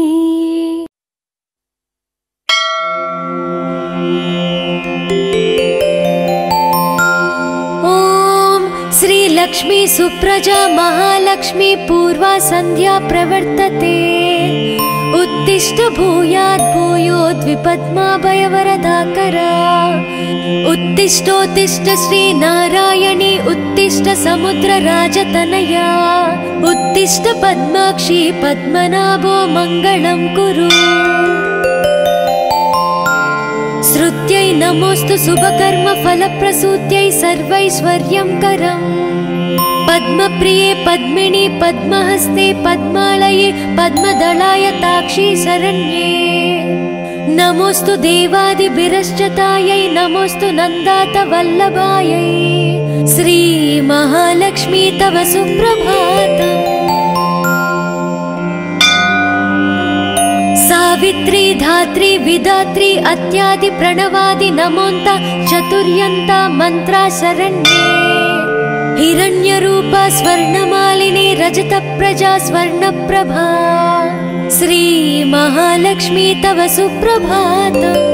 लक्ष्मी सुप्रजा महालक्ष्मी पूर्वा संध्या प्रवर्तते उत्तिष्ठ भूयात् भूयोद्विपद्माभयवरदाकरा उत्तिष्ठोत्तिष्ठ श्री नारायणी उत्तिष्ठ समुद्रराजतनया उत्तिष्ठ पद्माक्षी पद्मनाभो मङ्गलं कुरु श्रुत्यै नमोस्तु शुभकर्म फलप्रसूत्यै सर्वैश्वर्यं करम् पद्मप्रिये पद्मिनी पद्महस्ते पद्मालये पद्मदलाय ताक्षी शरण्ये नमोस्तु देवादिभिरश्चतायै नमोस्तु नन्दात वल्लभायै श्री महालक्ष्मी तव सुप्रभातम् सावित्री धात्री विधात्री अत्यादि प्रणवादि नमोन्त चतुर्यन्ता मंत्रा शरण्ये हिरण्यरूपा स्वर्णमालिनी रजतप्रजा स्वर्णप्रभा श्री महालक्ष्मी तव सुप्रभातम्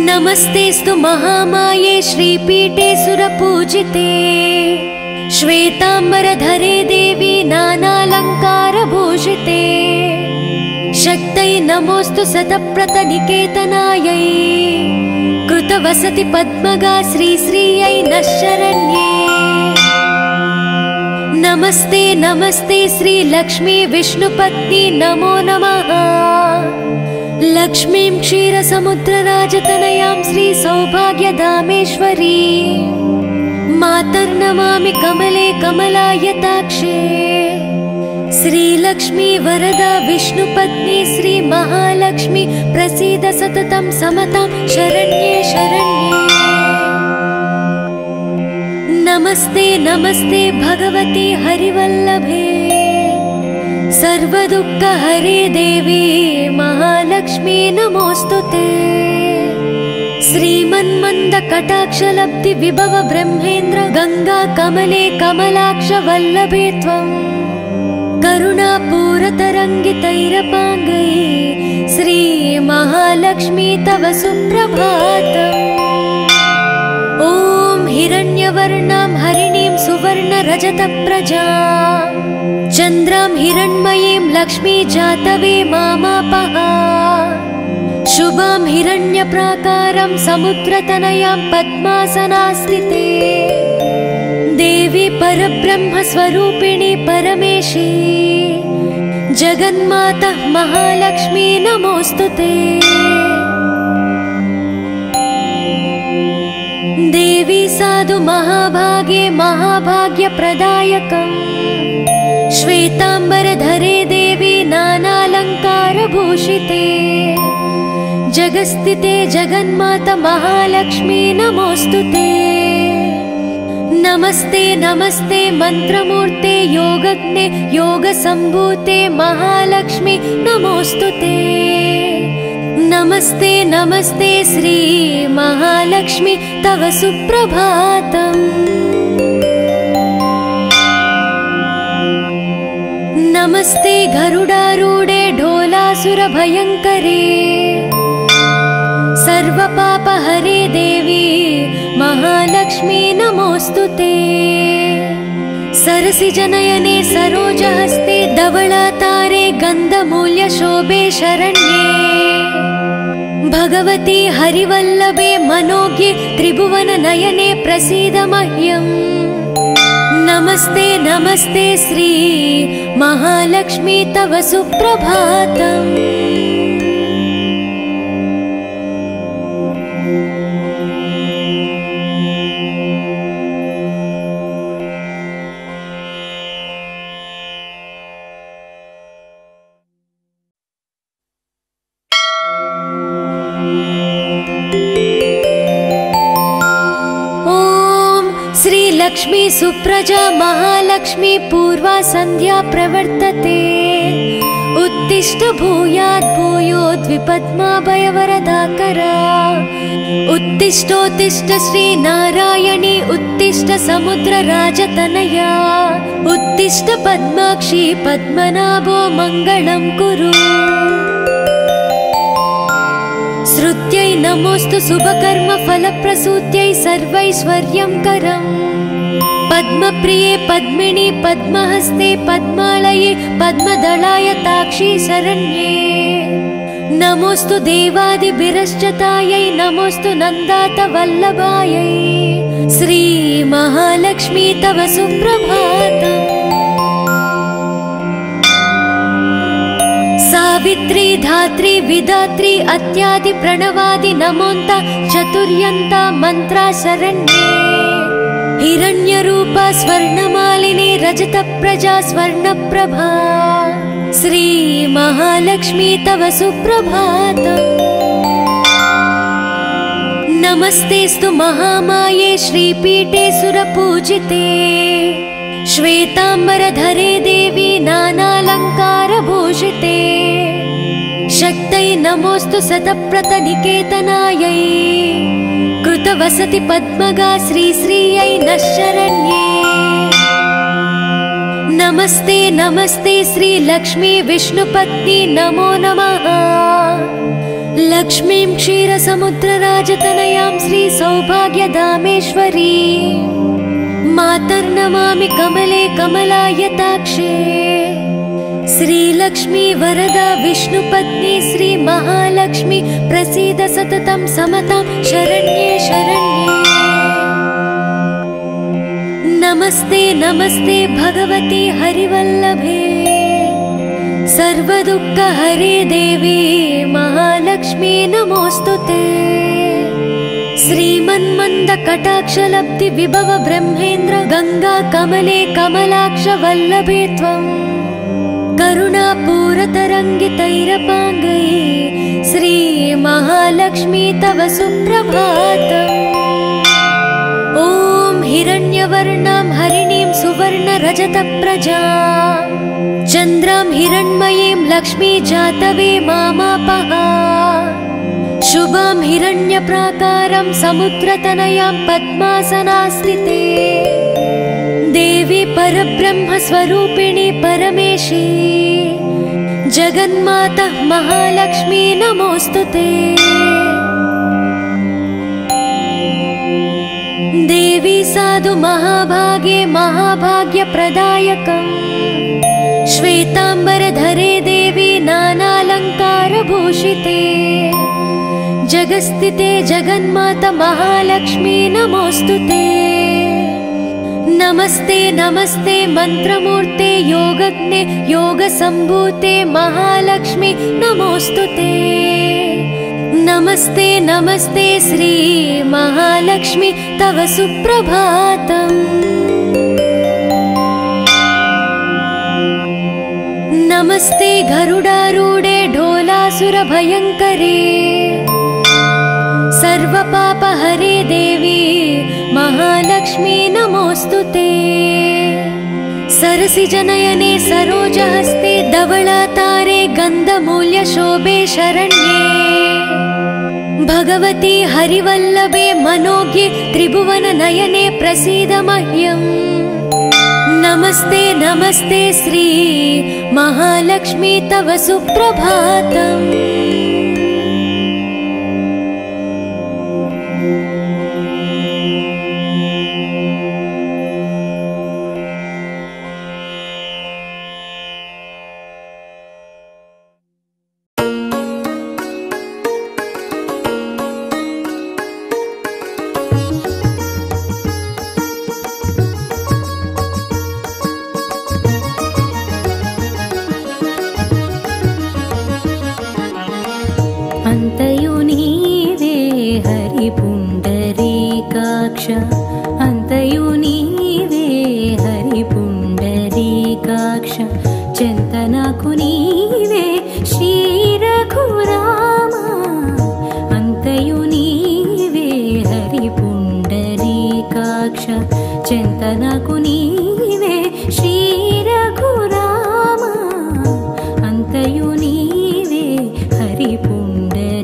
नमस्तेस्तु महामाये श्रीपीठे सुरपूजिते श्वेतांबरधरे देवी नानालंकारभूषिते शक्तै नमोस्तु शतप्रतनिकेतनायै कृतवसति पद्मगा श्रीश्रियै नः शरण्ये नमस्ते नमस्ते श्री लक्ष्मी विष्णुपत्नी नमो नमः लक्ष्मीं क्षीरसमुद्रराजतनयां श्री सौभाग्यधामेश्वरी मातर्नमामि कमले कमलायताक्षे श्रीलक्ष्मी वरदा विष्णुपत्नी श्री महालक्ष्मी प्रसीद सततं समतां शरण्ये शरण्ये नमस्ते नमस्ते भगवती हरिवल्लभे सर्वदुःखहरे देवी महालक्ष्मी नमोस्तुते श्रीमन्मन्द कटाक्षलब्धि विभव ब्रह्मेन्द्र गंगा कमले कमलाक्ष वल्लभे त्वम् करुणापूरतरङ्गितैरपाङ्गै श्री महालक्ष्मी तव सुप्रभातम् ॐ हिरण्यवर्णां हरिणीं सुवर्णरजतप्रजा चन्द्रां हिरण्मयीं लक्ष्मी जातवे मामापः शुभां हिरण्यप्राकारं समुद्रतनयां पद्मासनास्थिते देवी परब्रह्मस्वरूपिणी परमेशी जगन्माता महालक्ष्मी नमोस्तुते देवी साधु महाभागे महाभाग्यप्रदायकम् श्वेतांबरधरे देवी नानालंकारभूषिते जगस्थिते जगन्माता महालक्ष्मी नमोस्तुते नमस्ते नमस्ते मंत्रमूर्ते योगज्ञे योगसंभूते महालक्ष्मी नमोस्तुते नमस्ते नमस्ते श्री महालक्ष्मी तव सुप्रभातम् नमस्ते गरुडारूढे ढोलासुरभयङ्करे सर्वपापहरे देवी महालक्ष्मी नमोस्तुते सरसिजनयने सरोजहस्ते धवलातारे गन्धमूल्यशोभे शरण्ये भगवती हरिवल्लभे मनोज्ञे त्रिभुवननयने प्रसीद मह्यम् नमस्ते नमस्ते श्री महालक्ष्मी तव सुप्रभातम्। लक्ष्मी सुप्रजा महालक्ष्मी पूर्वा संध्या प्रवर्तते। उत्तिष्ठ भूयात् भूयोद्विपद्माभयवरदाकरा। उत्तिष्ठोत्तिष्ठ श्री नारायणी उत्तिष्ठ समुद्रराजतनया। उत्तिष्ठ पद्माक्षी पद्मनाभो मङ्गलं कुरु। श्रुत्यै नमोस्तु शुभकर्म फलप्रसूत्यै सर्वैश्वर्यंकरम्। पद्मप्रिये पद्मिनी पद्महस्ते पद्मालये पद्मदलाय ताक्षी शरण्ये। नमोस्तु देवादिभिरश्चतायै नमोस्तु नन्दात वल्लभायै। श्री महालक्ष्मी तव सुप्रभातम्। सावित्री धात्री विधात्री अत्यादि प्रणवादि नमोन्ता चतुर्यन्ता मंत्रा शरण्ये। हिरण्यरूपा स्वर्णमालिनी रजतप्रजा स्वर्णप्रभा। श्री महालक्ष्मी तव सुप्रभातम्। नमस्तेस्तु महामाये श्रीपीठे सुरपूजिते। श्वेतांबरधरे देवी नानालंकारभूषिते। शक्तै नमोस्तु शतप्रतनिकेतनायै। कृतवसति पद्मगा श्रीश्रियै नः शरण्ये। नमस्ते नमस्ते श्री लक्ष्मी विष्णुपत्नी नमो नमः। लक्ष्मीं क्षीरसमुद्रराजतनयां श्री सौभाग्यधामेश्वरी। मातर्नमामि कमले कमलायताक्षे। श्रीलक्ष्मी वरदा विष्णुपत्नी श्री महालक्ष्मी प्रसीद सततं समतां शरण्ये शरण्ये। नमस्ते नमस्ते भगवती हरिवल्लभे। सर्वदुःखहरे देवी महालक्ष्मी नमोस्तुते। श्रीमन्मन्द कटाक्षलब्धि विभव ब्रह्मेन्द्र गंगा कमले कमलाक्ष वल्लभे त्वं। करुणापूरतरङ्गितैरपाङ्गै श्री महालक्ष्मी तव सुप्रभातम्। ॐ हिरण्यवर्णां हरिणीं सुवर्णरजतप्रजा। चन्द्रां हिरण्मयीं लक्ष्मी जातवे मामापः। शुभां हिरण्यप्राकारं समुद्रतनयां पद्मासनास्थिते। देवी परब्रह्मस्वरूपिणी परमेशी। जगन्माता महालक्ष्मी नमोस्तुते। देवी साधु महाभागे महाभाग्यप्रदायकम्। श्वेतांबरधरे देवी नानालंकारभूषिते। जगस्थिते जगन्माता महालक्ष्मी नमोस्तुते। नमस्ते नमस्ते मंत्रमूर्ते योगज्ञे योगसंभूते महालक्ष्मी नमोस्तुते। नमस्ते नमस्ते श्री महालक्ष्मी तव सुप्रभातम्। नमस्ते गरुडारूढे ढोलासुरभयङ्करे। सर्वपापहरे देवी महालक्ष्मी नमोस्तुते। सरसिजनयने सरोजहस्ते धवलातारे गन्धमूल्यशोभे शरण्ये। भगवती हरिवल्लभे मनोज्ञे त्रिभुवननयने प्रसीद मह्यम्। नमस्ते नमस्ते श्री महालक्ष्मी तव सुप्रभातम्। అంతయు నీవే హరి పుండరీకాక్ష చింతనకు నీవే శ్రీ రఘురామ అంతయు నీవే హరి పుండరీకాక్ష చింతనకు నీవే శ్రీ రఘురామ అంతయు నీవే హరి పుండరీకాక్ష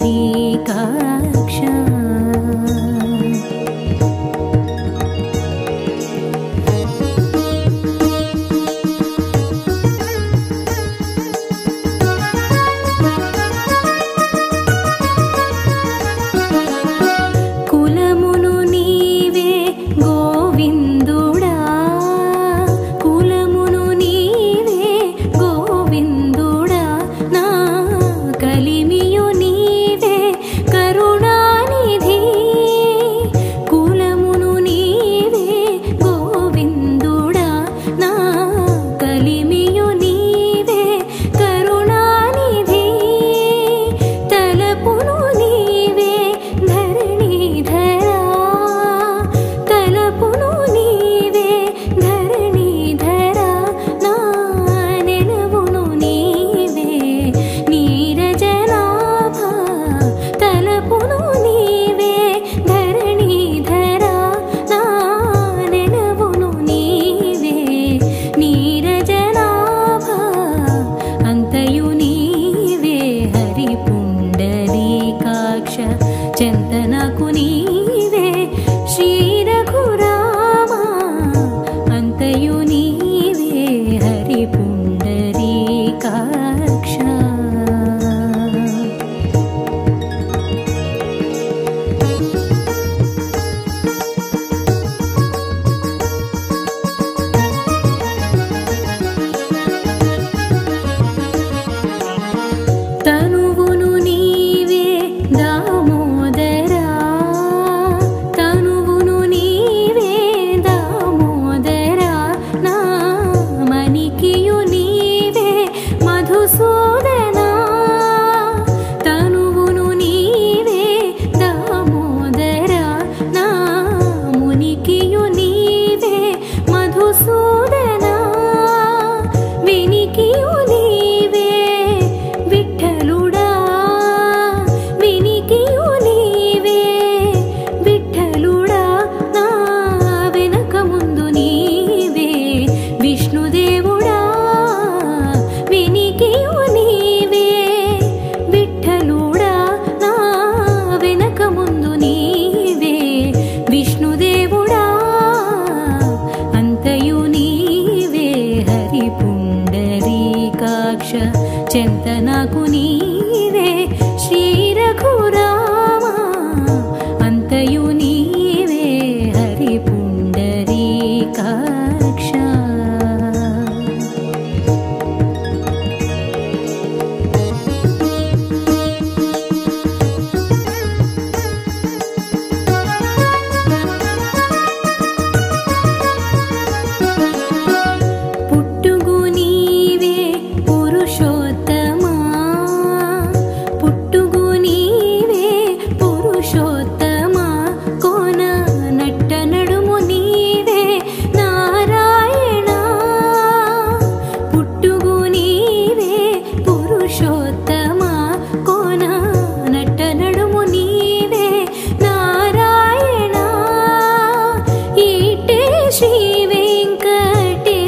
చింతనకు నీవే శ్రీ రఘురామ అంతయు నీవే హరి పుండరీకాక్ష తనువును నీవే దామోదరా తనువును నీవే దామోదరా నా మణికియు నీవే మధుసూదనా తనువును నీవే దామోదరా నా మునికియు నీవే మధుసూదనా వినికియు నీవే విఠలుడా వినికియు నీవే విఠలుడా నా వెనక ముందు నీవే విష్ణుదేవుడా వినికియు నీవే విఠలుడా నా వెనక ముందు నీవే విష్ణుదేవుడా అంతయు నీవే హరి పుండరీకాక్ష చింతనకు నీవే శ్రీ రఘురామ అంతయు నీవే హరి పుండరీకాక్ష పుట్టుగు నీవే పురుషోత్తమా పుట్టుగు నీవే పురుషోత్తమా కోన నట్ట నడుము నీవే నారాయణ పుట్టుగు నీవే పురుషోత్తమా కోన నట్ట నడుము నీవే నారాయణ ఈటే శ్రీ వెంకటేశ్వరుడా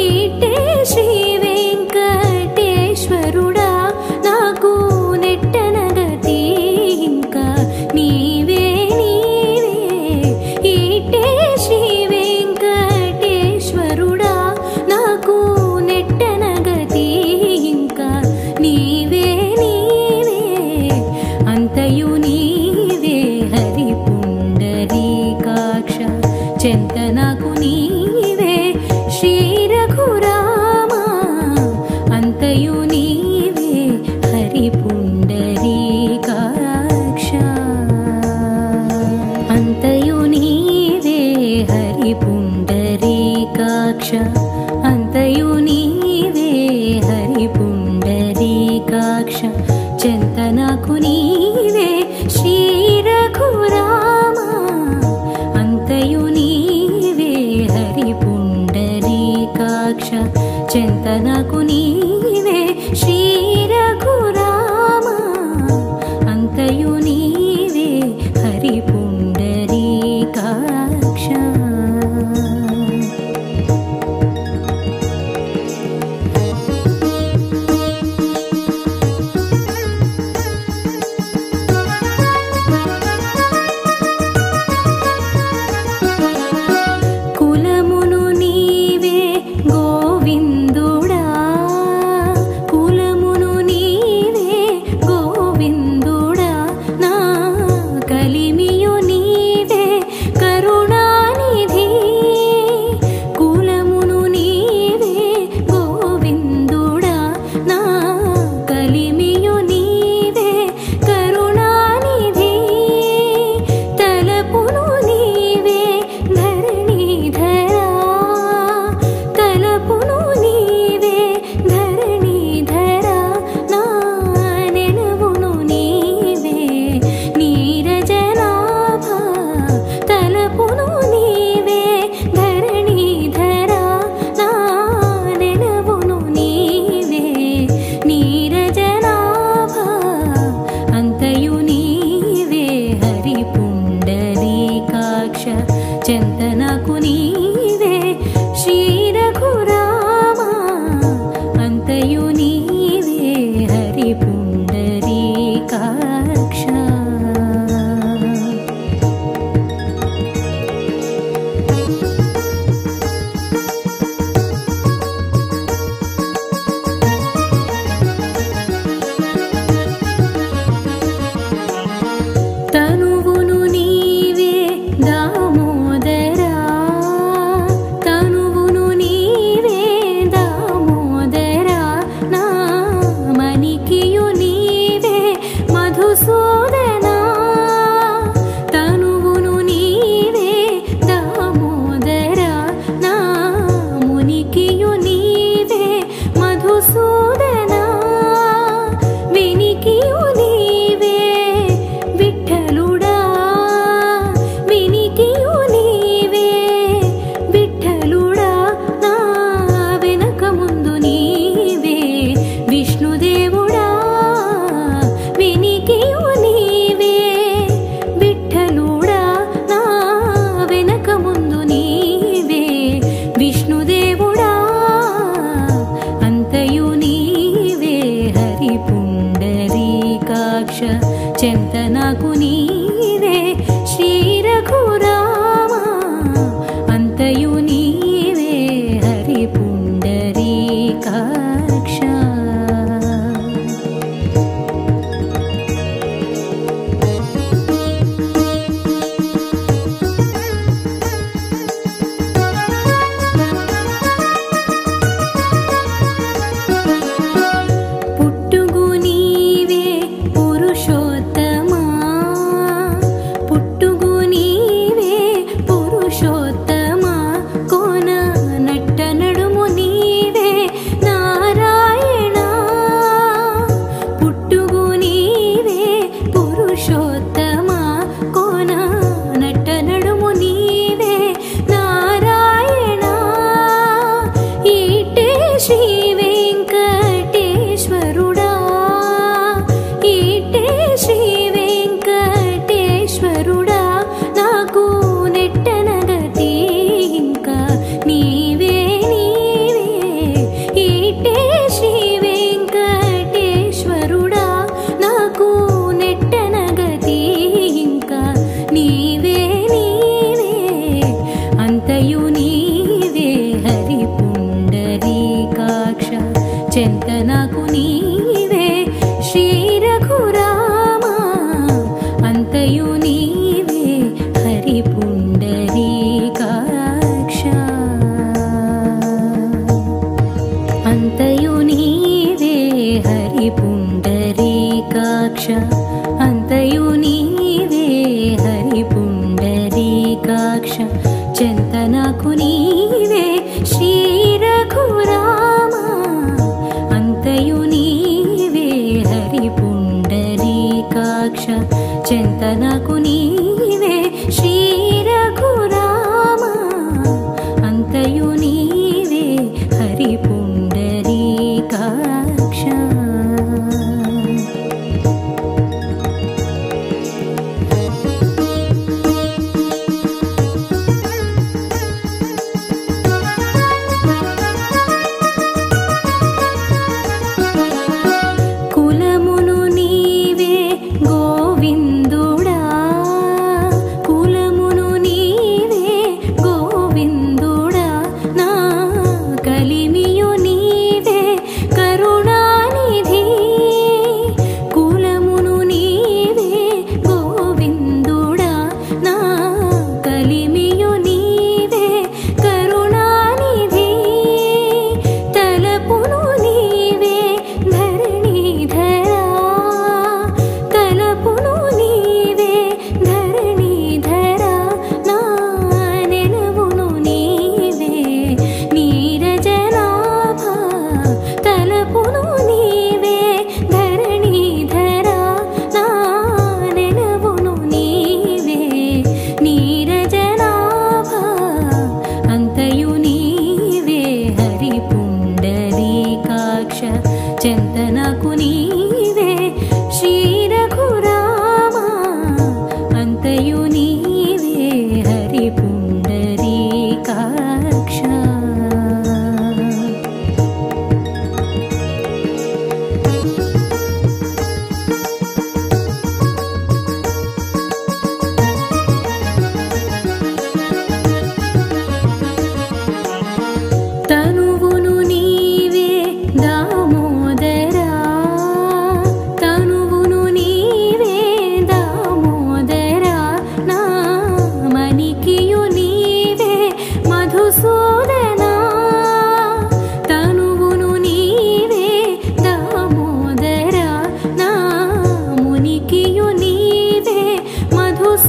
ఈటే శ్రీ వెంకటేశ్వరుడా నాకు నెట్టనగతి ఇంకా నీవే నీవే ఈటే శ్రీ వెంకటేశ్వరుడా నాకు నెట్టనగతి ఇంకా నీవే నీవే అంతయు నీవే హరి పుండరీకాక్ష చింతనకు నీవే శ్రీ రఘురామ అంతయు నీవే హరి పుండరీకాక్ష అంతయు నీవే హరి పుండరీకాక్ష అంతయు నీవే హరి పుండరీకాక్ష చింతనకు నీవే శ్రీ రఘురామ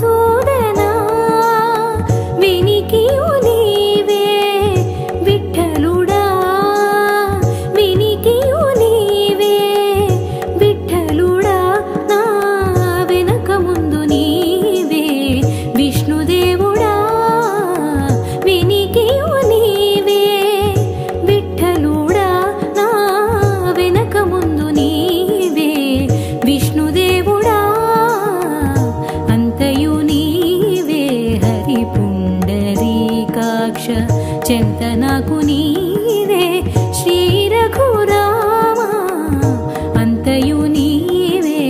మధుసూదనా వినికియు నీవే విఠలుడా వినికియు నీవే విఠలుడా నా వెనక ముందు నీవే విష్ణుదేవుడా వినికియు నీవే విఠలుడా నా వెనక ముందు నీవే విష్ణుదేవుడా అంతయు నీవే హరి పుండరీకాక్ష చెంత నాకు నీవే శ్రీ రఘురామ అంతయు నీవే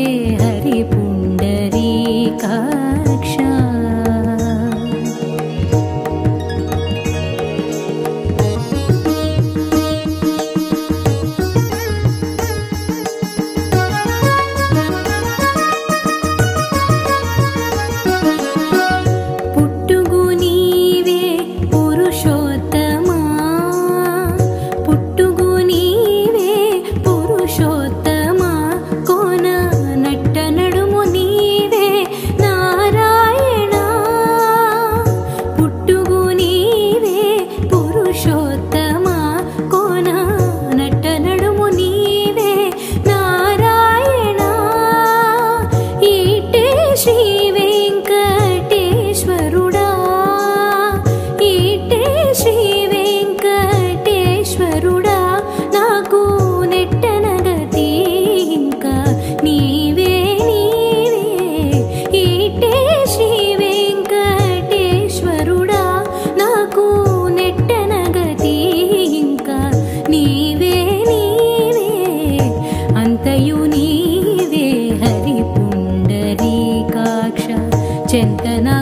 హరి పుండరీకాక్ష పుట్టుగు నీవే పురుషోత్తమా పుట్టుగు నీవే పురుషోత్తమా కోన నట్ట నడుము నీవే నారాయణ పుట్టుగు నీవే పురుషోత్తమా కోన నట్ట నడుము నీవే నారాయణ ఈటే శ్రీ వెంకటేశ్వరుడా ఈటే శ్రీ వెంకటేశ్వరుడా నాకు నెట్టనగతి ఇంకా నీవే నీవే ఈటే శ్రీ వెంకటేశ్వరుడా నాకు నెట్టనగతి ఇంకా నీవే నీవే అంతయు నీవే హరి పుండరీకాక్ష చెంతనా